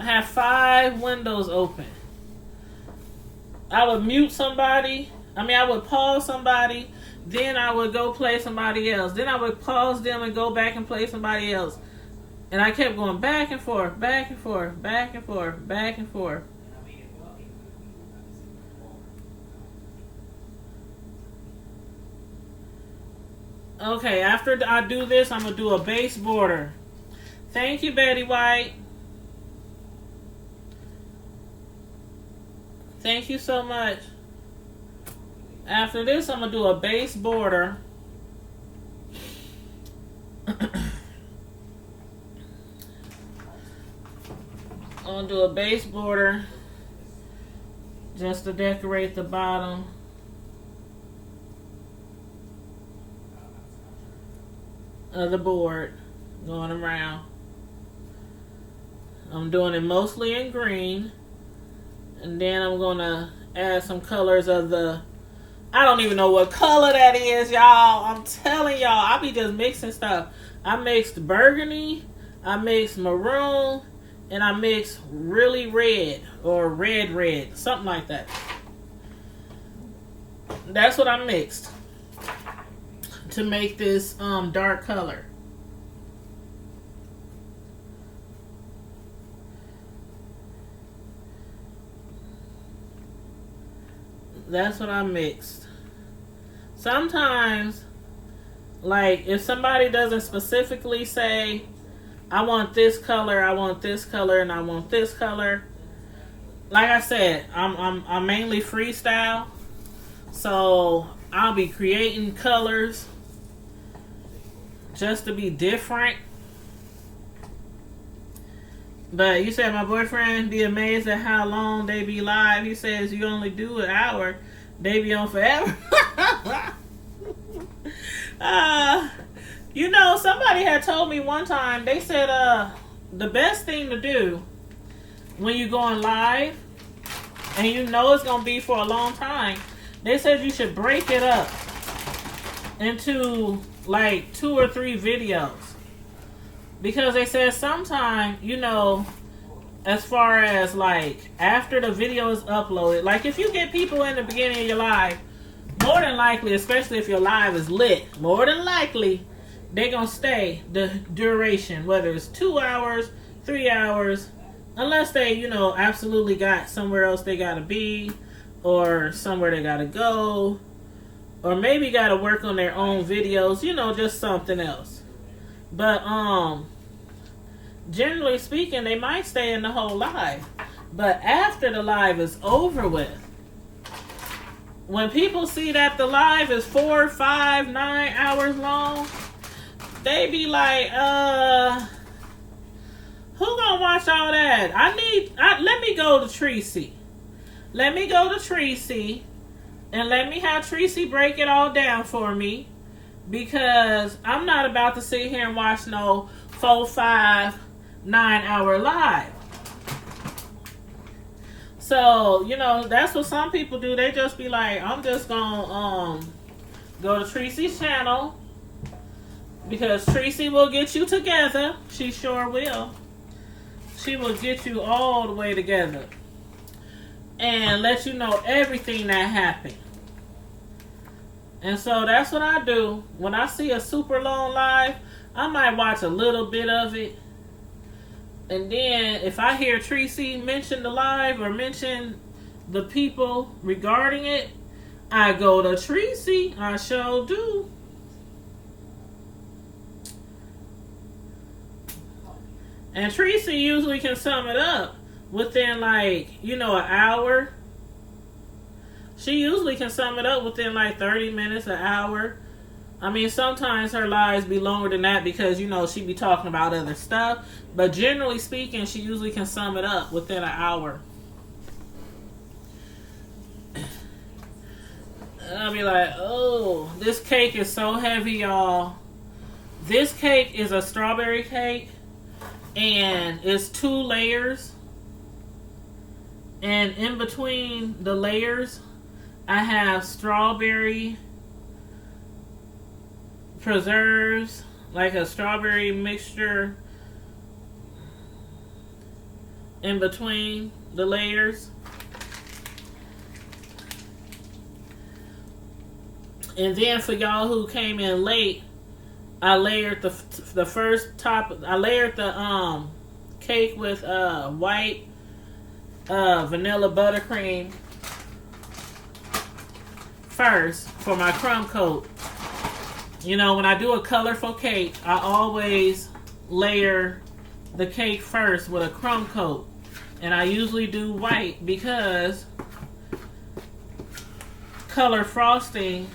I had 5 windows open. I would mute somebody. I would pause somebody. Then I would go play somebody else. Then I would pause them and go back and play somebody else. And I kept going back and forth, back and forth, back and forth, back and forth. Okay, after I do this, I'm going to do a base border. Thank you, Betty White. Thank you so much. After this, I'm going to do a base border. I'm going to do a base border just to decorate the bottom. Of the board going around. I'm doing it mostly in green. And then I'm going to add some colors of the... I don't even know what color that is, y'all. I'm telling y'all, I be just mixing stuff. I mixed burgundy, I mixed maroon, and I mixed really red or red, something like that. That's what I mixed to make this dark color. That's what I mixed. Sometimes, like, if somebody doesn't specifically say, I want this color, I want this color, and I want this color. Like I said, I'm mainly freestyle. So I'll be creating colors just to be different. But you said my boyfriend be amazed at how long they be live. He says you only do an hour, they be on forever. You know, somebody had told me one time, they said the best thing to do when you going live and you know it's gonna be for a long time, they said you should break it up into like 2 or 3 videos. Because they said sometimes, you know, as far as like after the video is uploaded, like if you get people in the beginning of your live, more than likely, especially if your live is lit, more than likely they're gonna stay the duration, whether it's 2 hours, 3 hours, unless they, you know, absolutely got somewhere else they gotta be, or somewhere they gotta go, or maybe gotta work on their own videos, you know, just something else. But generally speaking, they might stay in the whole live. But after the live is over with, when people see that the live is 4, 5, 9 hours long, they be like, who gonna watch all that? Let me go to Tracy. Let me go to Tracy and let me have Tracy break it all down for me, because I'm not about to sit here and watch no 4, 5, 9 hour live. So, that's what some people do. They just be like, I'm just gonna go to Tracy's channel, because Tracy will get you together. She sure will. She will get you all the way together and let you know everything that happened. And so that's what I do. When I see a super long live, I might watch a little bit of it. And then if I hear Tracy mention the live or mention the people regarding it, I go to Tracy. I sure do. And Tracy usually can sum it up within an hour. She usually can sum it up within 30 minutes, an hour. I mean, sometimes her lives be longer than that because, she be talking about other stuff. But generally speaking, she usually can sum it up within an hour. And I'll be like, oh, this cake is so heavy, y'all. This cake is a strawberry cake. And it's 2 layers. And in between the layers, I have strawberry preserves, like a strawberry mixture in between the layers. And then for y'all who came in late, I layered the first top. I layered the cake with white vanilla buttercream first for my crumb coat. When I do a colorful cake, I always layer the cake first with a crumb coat, and I usually do white because color frosting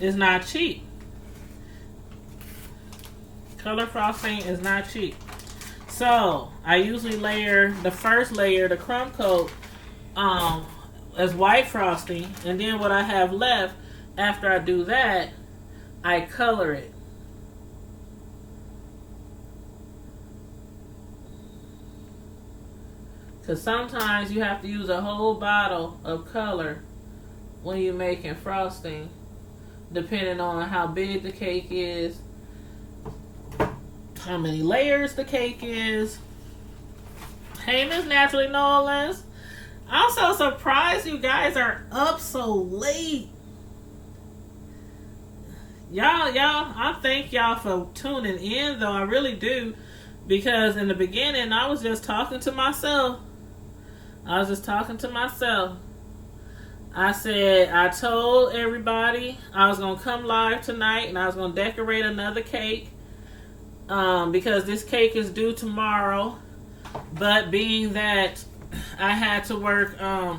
is not cheap. Color frosting is not cheap. So I usually layer the first layer, the crumb coat, as white frosting, and then what I have left after I do that, I color it. Because sometimes you have to use a whole bottle of color when you're making frosting, depending on how big the cake is, how many layers the cake is. Hey, Miss Naturally Nolans. I'm so surprised you guys are up so late. Y'all, I thank y'all for tuning in, though. I really do. Because in the beginning, I was just talking to myself. I said, I told everybody I was going to come live tonight and I was going to decorate another cake. Because this cake is due tomorrow. But being that I had to work, I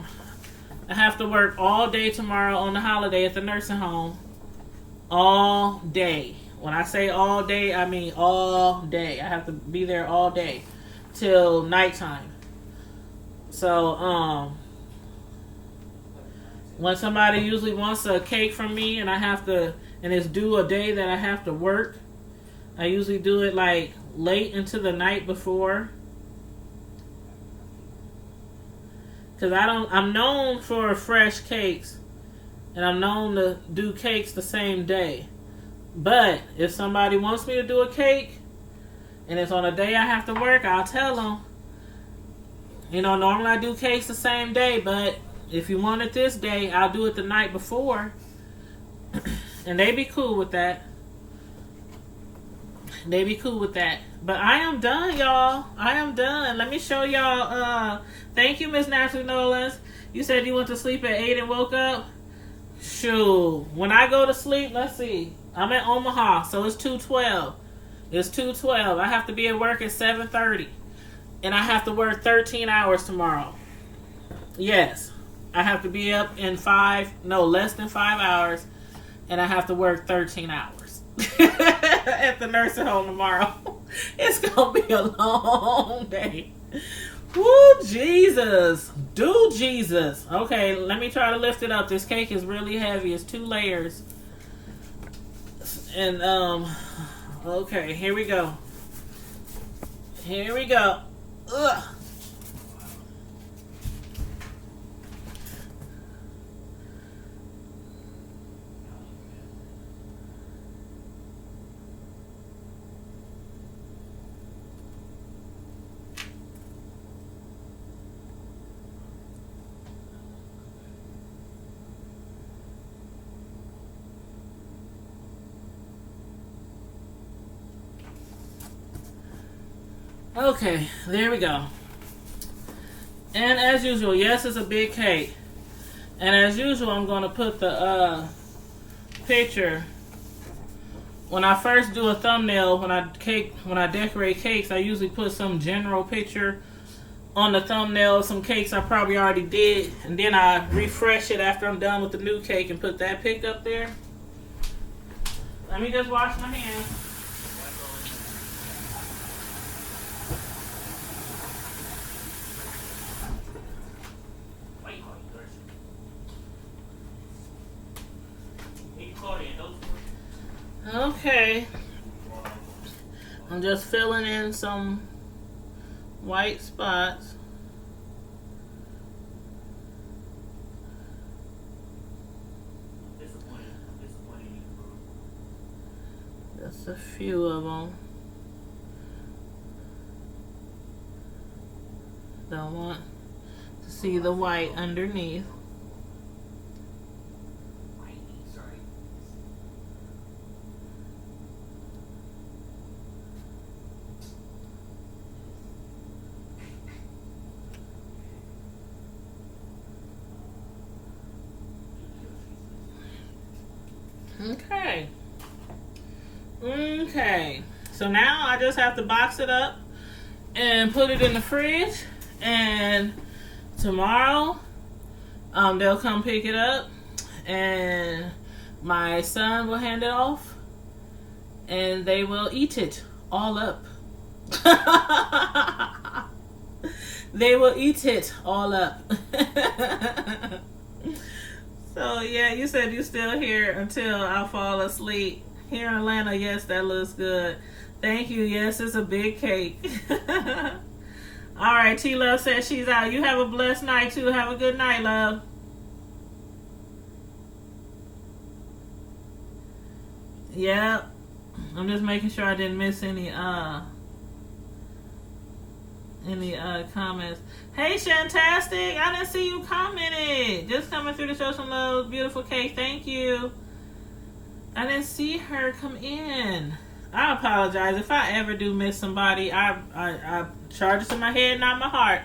have to work all day tomorrow on the holiday at the nursing home. All day. When I say all day, I mean all day. I have to be there all day till nighttime. So, when somebody usually wants a cake from me and it's due a day that I have to work, I usually do it late into the night before. Because I'm known for fresh cakes. And I'm known to do cakes the same day. But if somebody wants me to do a cake and it's on a day I have to work, I'll tell them. Normally I do cakes the same day, but if you want it this day, I'll do it the night before. And they be cool with that. But I am done, y'all. I am done. Let me show y'all. Thank you, Miss Naturally Nolans. You said you went to sleep at 8 and woke up? Shoot. When I go to sleep, let's see. I'm in Omaha, so it's 2:12. It's 2:12. I have to be at work at 7:30. And I have to work 13 hours tomorrow. Yes. I have to be up in less than 5 hours, and I have to work 13 hours at the nursing home tomorrow. It's gonna be a long day. Woo, Jesus. Do Jesus. Okay, let me try to lift it up. This cake is really heavy. It's 2 layers. And, okay, here we go. Here we go. Ugh. Okay, there we go. And as usual, yes, it's a big cake. And as usual, I'm going to put the picture. When I first do a thumbnail, when I decorate cakes, I usually put some general picture on the thumbnail of some cakes I probably already did, and then I refresh it after I'm done with the new cake and put that pic up there. Let me just wash my hands. Okay, I'm just filling in some white spots. Just a few of them. Don't want to see the white underneath. Okay, so now I just have to box it up and put it in the fridge, and tomorrow they'll come pick it up and my son will hand it off and they will eat it all up. They will eat it all up. So yeah, you said you still here until I fall asleep. Here in Atlanta, yes, that looks good. Thank you. Yes, it's a big cake. All right, T-Love says she's out. You have a blessed night, too. Have a good night, love. Yep. I'm just making sure I didn't miss any comments. Hey, Shantastic. I didn't see you commented. Just coming through to show some love. Beautiful cake. Thank you. I didn't see her come in. I apologize if I ever do miss somebody. I charge it to my head, not my heart.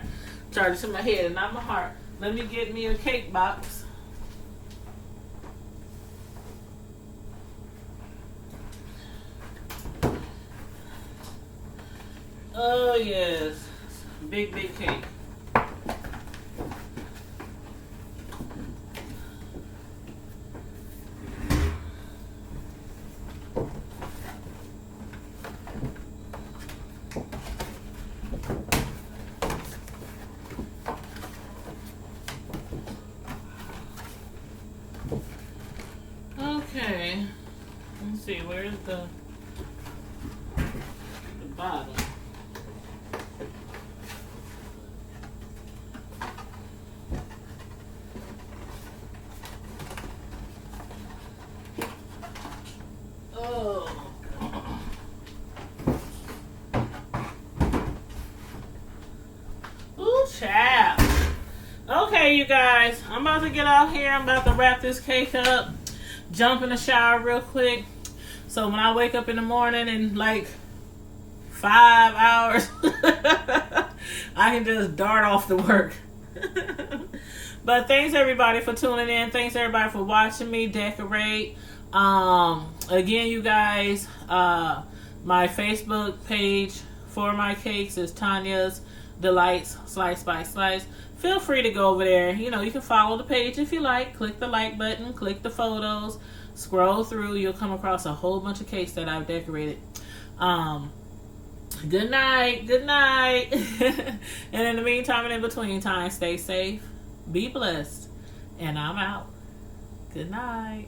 Charge it to my head, not my heart. Let me get me a cake box. Oh yes, big cake. Okay, let's see, where's the bottom? Oh. Ooh, child. Okay, you guys, I'm about to get out here. I'm about to wrap this cake up. Jump in the shower real quick, so when I wake up in the morning in like 5 hours, I can just dart off to work. But thanks everybody for tuning in. Thanks everybody for watching me decorate. Again, you guys, my Facebook page for my cakes is Tanya's Delights Slice by Slice. Feel free to go over there. You know, you can follow the page if you like. Click the like button, click the photos, scroll through. You'll come across a whole bunch of cakes that I've decorated. Good night. Good night. And in the meantime and in between time, stay safe, be blessed, and I'm out. Good night.